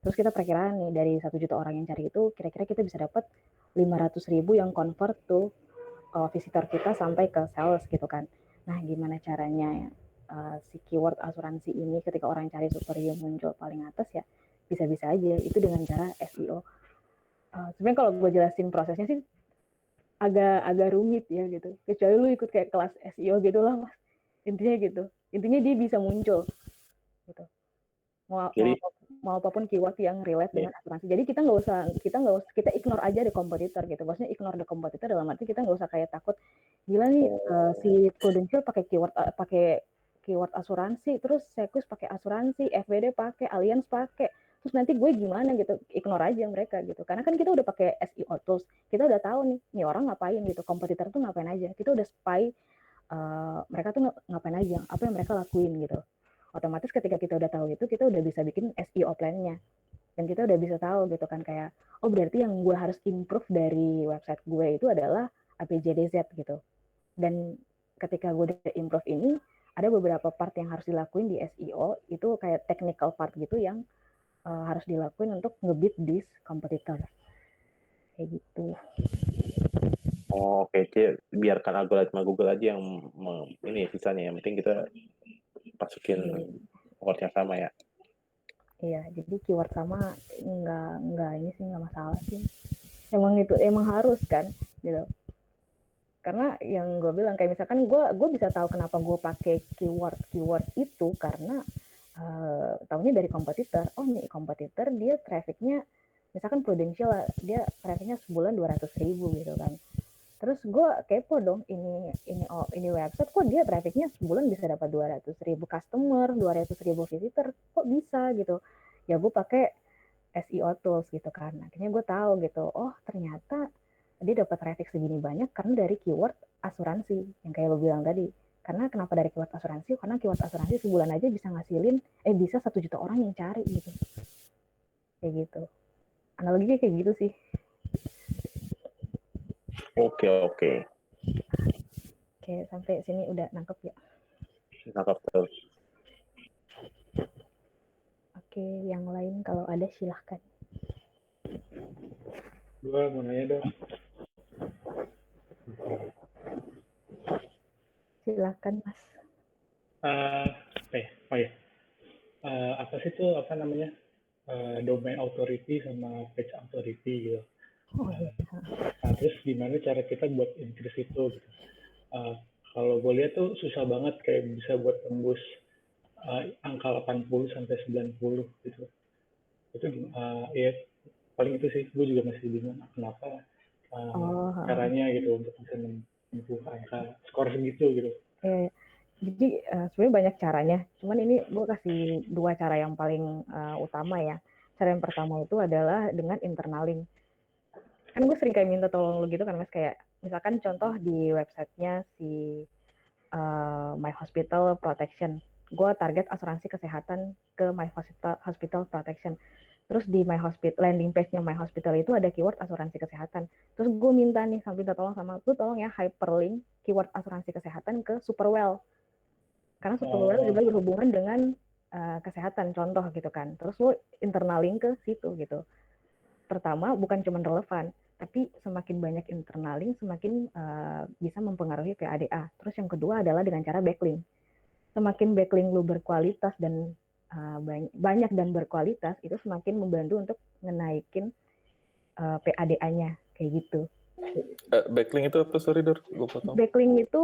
Terus kita perkiraan nih dari 1 juta orang yang cari itu kira-kira kita bisa dapat 500.000 yang convert tuh visitor kita sampai ke sales gitu kan. Nah, gimana caranya si keyword asuransi ini ketika orang cari Superior muncul paling atas ya bisa-bisa aja itu dengan cara SEO. Sebenarnya kalau gue jelasin prosesnya sih agak rumit ya gitu. Kecuali lu ikut kayak kelas SEO gitu lah mas. Intinya gitu. Intinya dia bisa muncul gitu. Mau apapun keyword yang relate dengan asuransi. Jadi kita nggak usah kita ignore aja the kompetitor gitu. Maksudnya ignore the kompetitor dalam arti kita nggak usah kayak takut gila nih si Prudential pakai keyword asuransi, terus Sekus pakai asuransi, FBD pakai, Allianz pakai. Terus nanti gue gimana gitu, ignore aja mereka gitu. Karena kan kita udah pakai SEO tools, kita udah tahu nih orang ngapain gitu, kompetitor tuh ngapain aja. Kita udah spy mereka tuh ngapain aja, apa yang mereka lakuin gitu. Otomatis ketika kita udah tahu itu, kita udah bisa bikin SEO plan-nya. Dan kita udah bisa tahu gitu kan kayak, oh berarti yang gue harus improve dari website gue itu adalah APJDZ gitu. Dan ketika gue udah improve ini, ada beberapa part yang harus dilakuin di SEO, itu kayak technical part gitu yang harus dilakuin untuk nge-beat this competitor. Kayak gitu. Oh, oke. Biarkan algoritma Google aja yang ini sisanya. Yang penting kita masukin keyword yang sama ya. Iya, jadi keyword sama nggak ini sih nggak masalah sih. Emang harus kan, gitu. Karena yang gue bilang kayak misalkan gue bisa tahu kenapa gue pakai keyword itu karena tahunya dari kompetitor. Oh nih kompetitor dia trafficnya misalkan Prudential dia trafficnya sebulan 200.000 gitu kan. Terus gue kepo dong ini website kok dia trafficnya sebulan bisa dapat 200.000 customer, 200.000 visitor, kok bisa gitu. Ya gue pakai SEO tools gitu kan. Akhirnya gue tahu gitu, oh ternyata dia dapat traffic segini banyak karena dari keyword asuransi yang kayak lo bilang tadi. Karena kenapa dari keyword asuransi? Karena keyword asuransi sebulan aja bisa ngasilin bisa 1 juta orang yang cari gitu. Kayak gitu. Analoginya kayak gitu sih. Oke, sampai sini udah nangkep ya. Nangkep tuh. Oke, yang lain kalau ada silahkan. Gue mau nanya dong. Silahkan mas. Apa sih tuh domain authority sama page authority gitu. Nah, terus gimana cara kita buat increase itu gitu. Kalau gue lihat tuh susah banget kayak bisa buat tembus angka 80 sampai 90 gitu. Itu ya paling itu sih gue juga masih bingung kenapa caranya gitu untuk bisa angka skor segitu gitu. Jadi sebenarnya banyak caranya, cuman ini gue kasih 2 cara yang paling utama ya. Cara yang pertama itu adalah dengan internaling. Kan gue sering kayak minta tolong lu gitu kan Mas, kayak misalkan contoh di websitenya si My Hospital Protection. Gue target asuransi kesehatan ke My Hospital Protection. Terus di My Hospital, landing page-nya My Hospital itu ada keyword asuransi kesehatan. Terus gue minta nih, sambil minta tolong sama lu, tolong ya hyperlink keyword asuransi kesehatan ke Superwell. Karena Superwell juga berhubungan dengan kesehatan, contoh gitu kan. Terus lu internal link ke situ gitu. Pertama, bukan cuma relevan, tapi semakin banyak internal link, semakin bisa mempengaruhi PADA. Terus yang kedua adalah dengan cara backlink. Semakin backlink lu berkualitas dan banyak dan berkualitas, itu semakin membantu untuk ngenaikin PADA-nya, kayak gitu. Backlink itu apa? Sorry, Dor, gue potong. Backlink itu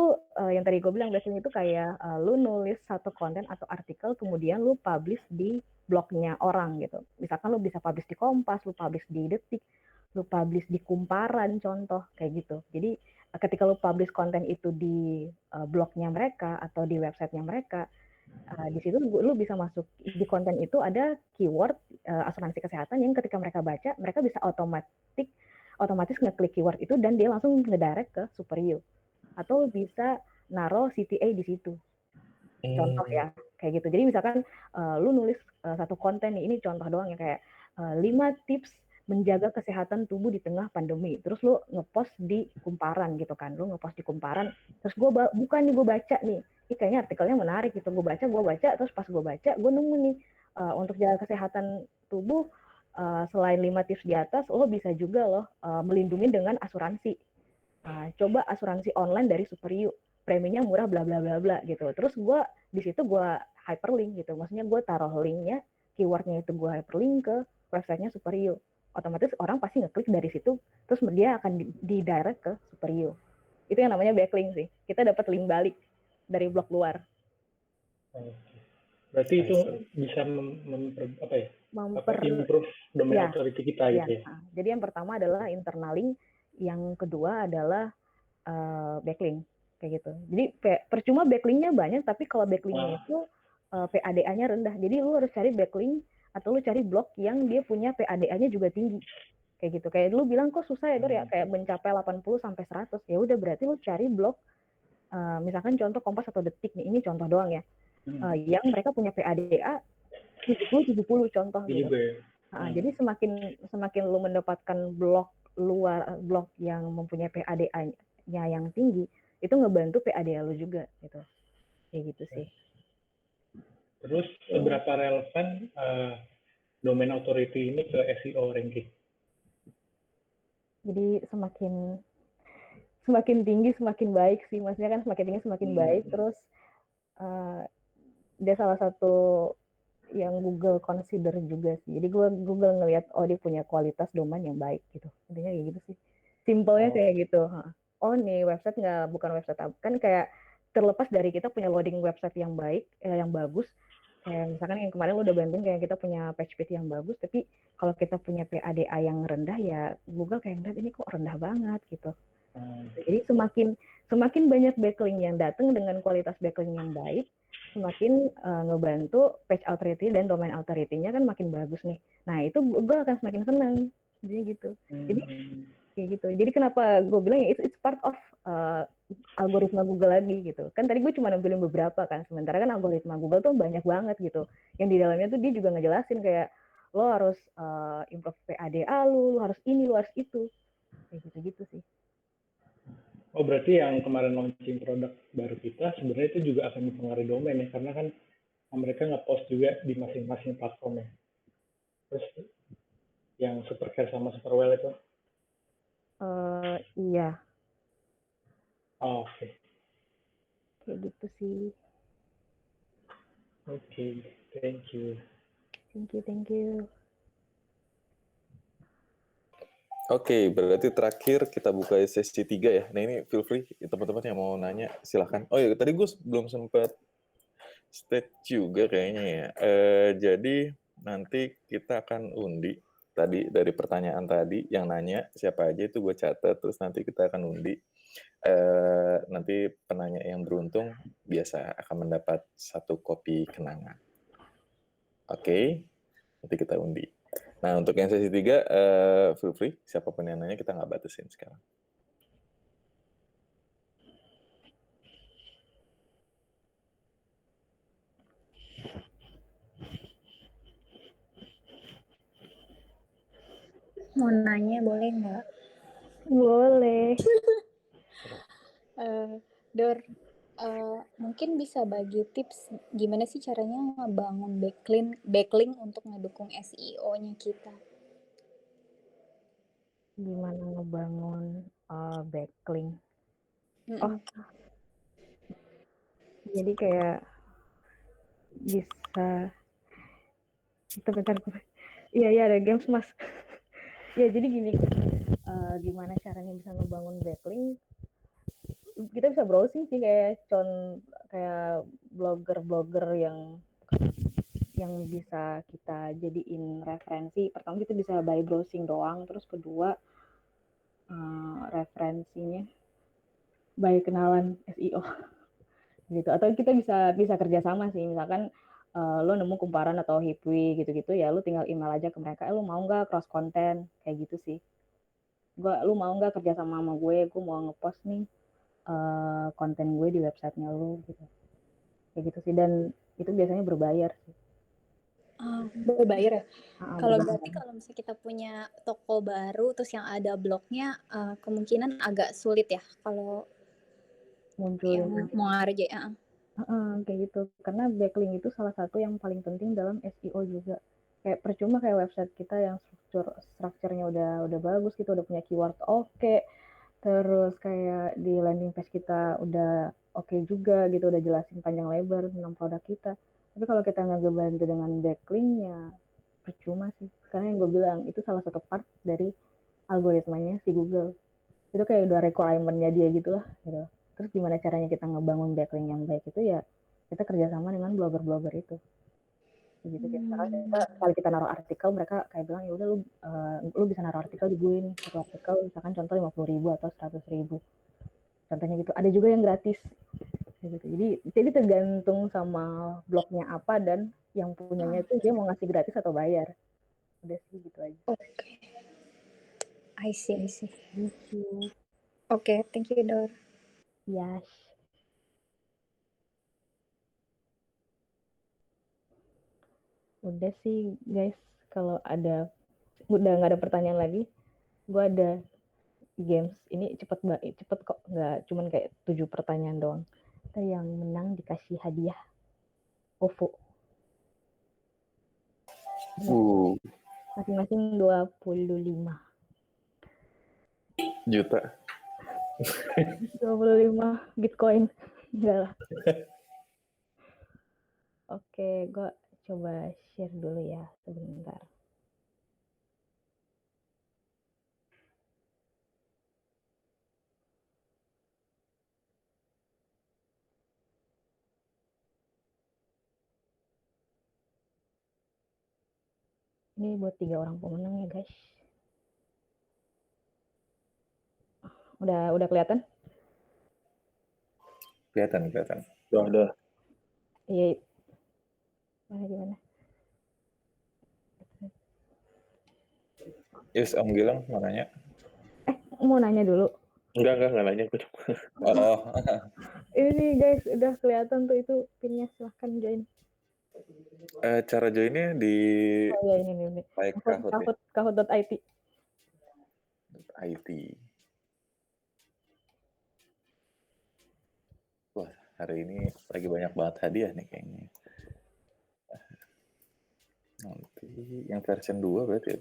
yang tadi gue bilang, backlink itu kayak lu nulis satu konten atau artikel, kemudian lu publish di blognya orang gitu. Misalkan lu bisa publish di Kompas, lu publish di Detik, lu publish di Kumparan, contoh kayak gitu. Jadi ketika lu publish konten itu di blognya mereka atau di websitenya mereka, di situ lu bisa masuk di konten itu ada keyword asuransi kesehatan yang ketika mereka baca, mereka bisa otomatis ngeklik keyword itu dan dia langsung ngedirect ke Superio. Atau bisa naruh CTA di situ. Contoh ya, kayak gitu. Jadi misalkan lu nulis satu konten nih, ini contoh doang ya, kayak 5 tips menjaga kesehatan tubuh di tengah pandemi. Terus lu ngepost di Kumparan gitu kan. Lu ngepost di Kumparan, terus gue bukan nih, gue baca nih. Ini kayaknya artikelnya menarik gitu. Gue baca, terus pas gue baca, gue nemu nih untuk jaga kesehatan tubuh selain 5 tips di atas, lo bisa juga loh melindungi dengan asuransi. Coba asuransi online dari Superio, preminya murah bla bla bla bla gitu. Terus gue di situ gue hyperlink gitu, maksudnya gue taruh linknya, keywordnya itu gue hyperlink ke websitenya Superio. Otomatis orang pasti ngeklik dari situ, terus dia akan di direct ke Superio. Itu yang namanya backlink sih. Kita dapat link balik dari blog luar. Berarti itu bisa improve domain authority kita gitu ya. Jadi yang pertama adalah internal link, yang kedua adalah backlink kayak gitu. Jadi percuma backlinknya banyak, tapi kalau backlinknya itu PADA-nya rendah. Jadi lu harus cari backlink atau lu cari blog yang dia punya PADA-nya juga tinggi. Kayak gitu. Kayak lu bilang kok susah ya, Dor ya, kayak mencapai 80 sampai 100. Ya udah, berarti lu cari blog misalkan contoh Kompas atau Detik nih, ini contoh doang ya. Yang mereka punya PADA 70 contoh gitu. Jadi semakin lu mendapatkan blog yang mempunyai PADA-nya yang tinggi, itu ngebantu PADA lu juga gitu. Kayak gitu sih. Terus seberapa relevan domain authority ini ke SEO ranking? Jadi semakin tinggi semakin baik sih, maksudnya kan semakin tinggi semakin baik. Terus dia salah satu yang Google consider juga sih. Jadi Google ngelihat dia punya kualitas domain yang baik gitu. Intinya kayak gitu sih. Simpelnya kayak gitu. Oh nih website bukan website kan, kayak terlepas dari kita punya loading website yang baik, yang bagus. Kayak misalkan yang kemarin lu udah bantuin kayak kita punya page speed yang bagus, tapi kalau kita punya PADA yang rendah ya Google kayak ngeliat ini kok rendah banget gitu. Jadi semakin banyak backlink yang datang dengan kualitas backlink yang baik, semakin ngebantu page authority dan domain authority-nya kan makin bagus nih. Nah itu Google akan semakin senang. Jadi gitu. Jadi kayak gitu. Jadi kenapa gue bilang ya it's part of algoritma Google lagi gitu. Kan tadi gue cuma nampilin beberapa kan, sementara kan algoritma Google tuh banyak banget gitu. Yang di dalamnya tuh dia juga ngejelasin kayak lo harus improve PADA lu harus ini, lu harus itu. Kayak gitu-gitu sih. Oh berarti yang kemarin launching produk baru kita sebenarnya itu juga akan mempengaruhi domain ya, karena kan mereka nge-post juga di masing-masing platformnya. Terus yang Supercare sama Superwell itu? Iya. Oke. Kayak gitu sih. Oke, thank you. Thank you. Oke, berarti terakhir kita buka sesi 3 ya. Nah ini feel free, teman-teman yang mau nanya silahkan. Oh ya, tadi gue belum sempat state juga kayaknya ya. Jadi nanti kita akan undi tadi dari pertanyaan tadi yang nanya siapa aja itu gue catat, terus nanti kita akan undi. Nanti penanya yang beruntung biasa akan mendapat 1 kopi kenangan. Oke, nanti kita undi. Nah, untuk yang sesi 3, feel free, siapapun yang nanya kita nggak batasin sekarang. Mau nanya boleh nggak? Boleh. Dor, mungkin bisa bagi tips gimana sih caranya ngebangun backlink untuk ngedukung SEO-nya kita? Gimana ngebangun backlink? Oh, jadi kayak bisa bentar. Iya ada games mas. Ya jadi gini, gimana caranya bisa ngebangun backlink? Kita bisa browsing sih kayak blogger-blogger yang bisa kita jadiin referensi. Pertama kita bisa by browsing doang, terus kedua referensinya by kenalan SEO gitu. Atau kita bisa kerjasama sih, misalkan lo nemu kumparan atau Hipwi gitu-gitu ya, lo tinggal email aja ke mereka, lo mau nggak cross content kayak gitu sih. Lu mau nggak kerja sama gue mau ngepost nih konten gue di websitenya lu gitu, kayak gitu sih. Dan itu biasanya berbayar sih. Berbayar ya? Kalau Berbayar. berarti kalau misalnya kita punya toko baru terus yang ada blognya, kemungkinan agak sulit ya kalau Muncul yang mau ngerjain. kayak gitu, karena backlink itu salah satu yang paling penting dalam SEO juga. Kayak percuma kayak website kita yang strukturnya udah bagus gitu, udah punya keyword oke, terus kayak di landing page kita udah oke juga gitu, udah jelasin panjang lebar tentang produk kita, tapi kalau kita nggak ngebantu dengan backlinknya percuma sih. Karena yang gue bilang itu salah satu part dari algoritmanya si Google, itu kayak udah requirement-nya dia gitu lah gitu. Terus gimana caranya kita ngebangun backlink yang baik itu ya kita kerjasama dengan blogger-blogger itu gitu. Misalkan kita naruh artikel, mereka kayak bilang ya udah lu bisa naruh artikel di gue nih, satu artikel misalkan contoh 50.000 atau 100.000 contohnya gitu. Ada juga yang gratis gitu. Jadi tergantung sama blognya apa dan yang punyanya itu dia mau ngasih gratis atau bayar. Udah sih gitu aja. Oke. I see. Gitu. Oke, thank you Dor. Yes. Udah sih guys, kalau udah nggak ada pertanyaan lagi, gue ada games ini cepet kok, nggak cuman kayak 7 pertanyaan doang. Kita yang menang dikasih hadiah OVO masing-masing 25 juta. 25 Bitcoin. Enggak lah. Oke, gue coba share dulu ya sebentar. Ini buat 3 orang pemenang ya guys. Udah kelihatan? Kelihatan. Udah. Iya. Gimana? Yes, Om Gilang mau nanya. Mau nanya dulu. Enggak nanya. Oh. Ini guys, udah kelihatan tuh itu pinnya, silahkan join. Cara joinnya di ini. Kahoot.it. Wah, hari ini lagi banyak banget hadiah nih kayaknya. Nanti yang version 2 berarti ya?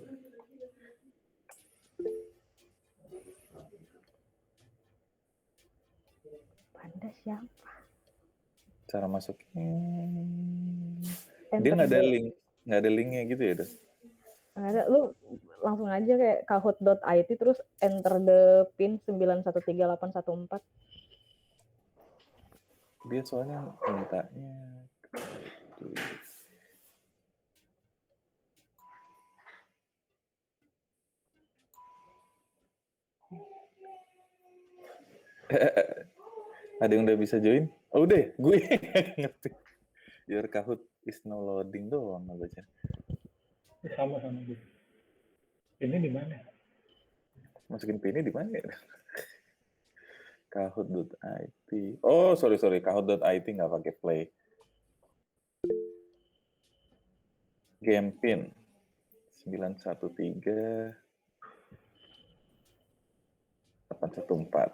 Anda siapa? Cara masuknya dia nggak ada linknya gitu ya, Dok? Nggak ada, lu langsung aja kayak kahoot.it terus enter the pin 913814. Dia soalnya mintanya Ada yang udah bisa join? Oh udah, gue ngerti. Your Kahoot is no loading doang baca. Sama gue. Ini di mana? Masukin pin di mana ya? Kahoot.it. Oh, sorry. Kahoot.it nggak pakai play. Game pin 913 814.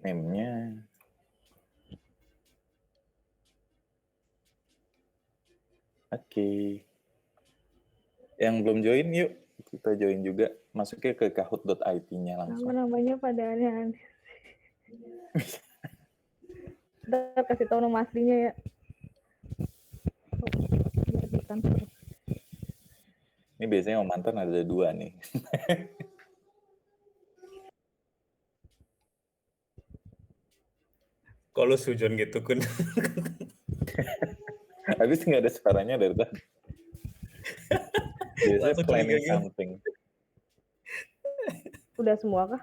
Name-nya Oke. Yang belum join yuk kita join juga. Masuknya ke kahoot.it-nya langsung. Nama-namanya pada aneh-aneh. Ntar kasih tahu nama aslinya ya. Biar ditransfer. Ini biasanya Om Anton ada 2 nih. Kalau sujon gitu kan. Habis nggak ada suaranya dari tadi. Biasanya Langsung planning curiga gitu. something. Udah semua kah?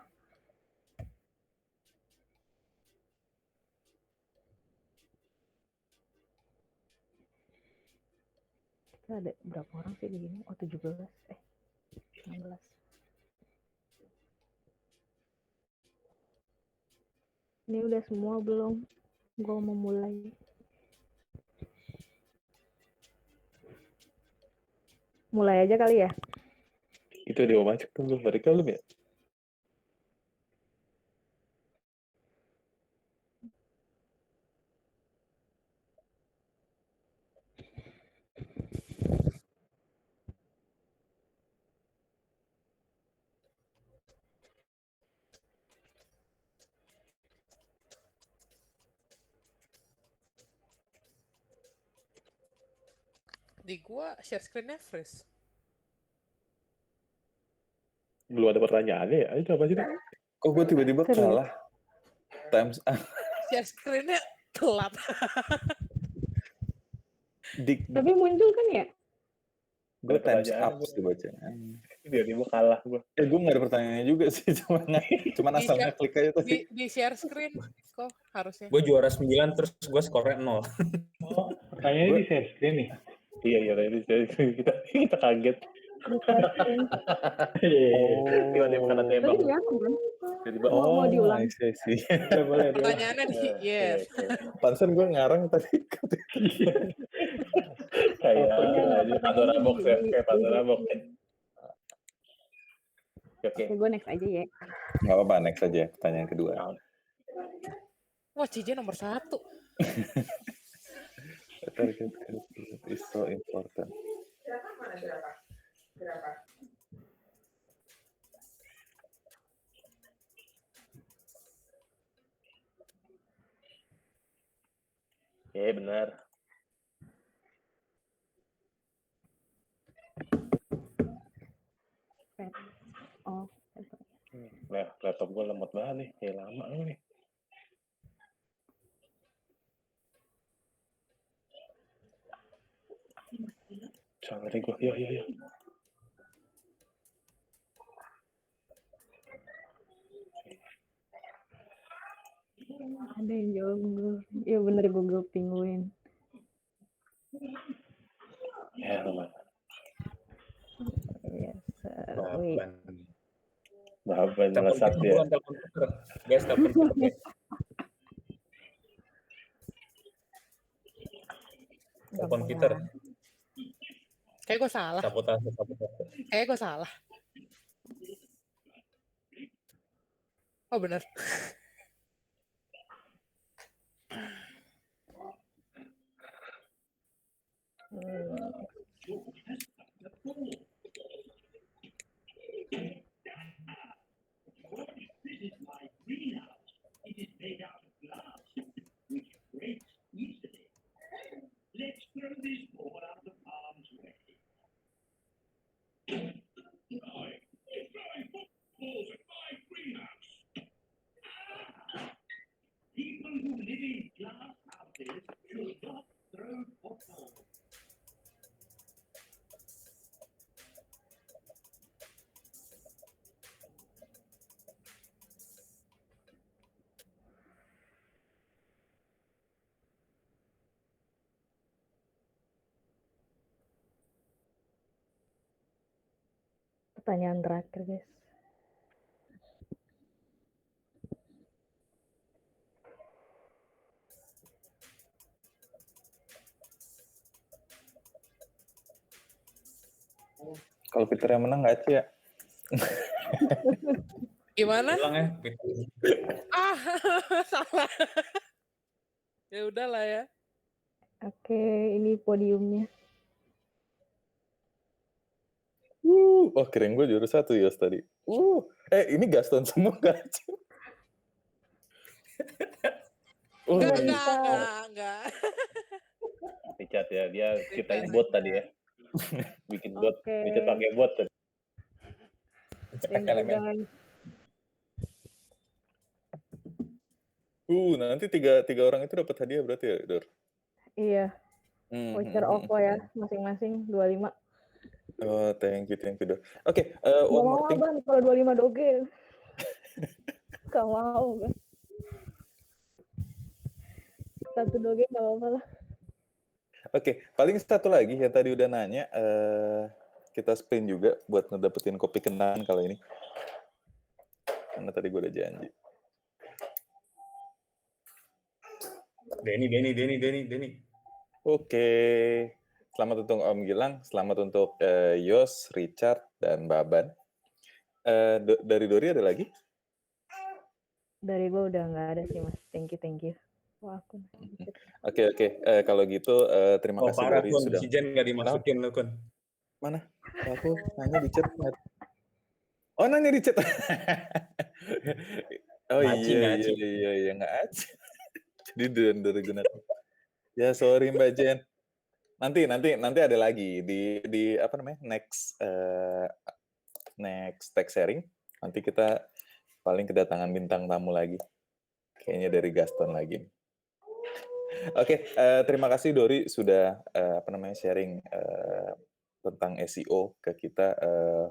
Kita ada berapa orang sih di sini? Oh 17. 16. Ini udah semua belum? Gue mau mulai. Mulai aja kali ya? Itu dia macet tuh belum mereka belum ya? Di gua share screen-nya freeze. Belum ada pertanyaannya ya? Ayo coba sih. Kok gue tiba-tiba Serius? kalah? Times Share screen-nya telat. dik. Tapi muncul kan ya? Gue Ada times pertanyaan up gua. sih baca. Dia kalah gue. Gue nggak ada pertanyaannya juga sih, cuman asal Di-share- ngeklik aja tadi. Di share screen kok harusnya. Gue juara 9 terus gue skornya 0. Oh, pertanyaannya di share screen nih. Iya tadi kita kaget. Tiba-tiba kena tembak. Tadi ya aku kan? Tiba-tiba Mau diulang? I see. Boleh. Pertanyaannya di yes. Pantesan gue ngarang tadi. Kayak Pandora box ya, kayak Pandora box. Oke. Oke, gue next aja ya. Nggak apa-apa, next aja. Pertanyaan kedua. Wah, CJ nomor 1. Target is so important. Benar. Oh, Nah, laptop gue lemot banget nih. Kayak lama nih. Sorry gue. Yuk. ada yang jawab Google. Iya bener Google Penguin. Ya, teman. Yes. Wait. Bahan Telepon melesat Peter dia. bukan telepon Peter. Guys, telepon Peter guys. Telepon Peter. Kayak gue salah. Sabotase. Kayak gue salah. Oh bener. Pertanyaan terakhir, guys. Kalau Peter yang menang nggak sih ya? Gimana? Ulang ya. Ah, salah. Ya udahlah ya. Oke, ini podiumnya. Wah, keren gue juara 1 Yos tadi. Ini Gaston semua nggak? Enggak. Richard ya, dia ciptain Richard. bot tadi ya. Bikin bot, Oke. Richard pakai bot tadi. Thank you, guys. Nanti tiga orang itu dapat hadiah berarti ya, Dor? Iya. Voucher OVO ya, masing-masing 25. Oh, thank you, Dor. Oke, Gak one mau more thing. Bang, kalau 25 doge. Gak mau, Bang. 1 doge gak apa-apa lah. Oke, paling satu lagi yang tadi udah nanya, kita sprint juga buat ngedapetin kopi kenangan kali ini. Karena tadi gue udah janji. Denny. Oke. Selamat untuk Om Gilang, selamat untuk Yos, Richard, dan Baban. Dari Dori ada lagi? Dari gue udah nggak ada sih, Mas. Thank you. Wah, aku. Oke. Kalau gitu, terima kasih Parah, Dori Kun. sudah. Si Jen nggak dimasukin lo, Kun. Mana? Aku nanya di chat. Oh, nanya di chat. Oh Ngaci. iya, nggak aja. Jadi dari gunakan. Ya, sorry Mbak Jen. Nanti ada lagi di apa namanya? Next tech sharing. Nanti kita paling kedatangan bintang tamu lagi. Kayaknya dari Gaston lagi. Oke, terima kasih Dori sudah sharing tentang SEO ke kita.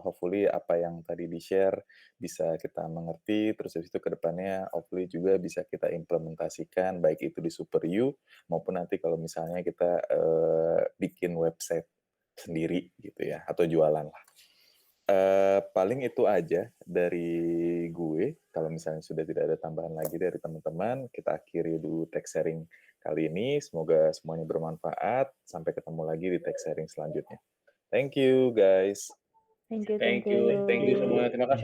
Hopefully apa yang tadi di-share bisa kita mengerti, terus habis itu ke depannya hopefully juga bisa kita implementasikan, baik itu di Super You maupun nanti kalau misalnya kita bikin website sendiri gitu ya, atau jualan lah. Paling itu aja dari gue. Kalau misalnya sudah tidak ada tambahan lagi dari teman-teman, kita akhiri dulu tech sharing kali ini. Semoga semuanya bermanfaat. Sampai ketemu lagi di tech sharing selanjutnya. Thank you, guys. Thank you. Thank you semua. Terima kasih.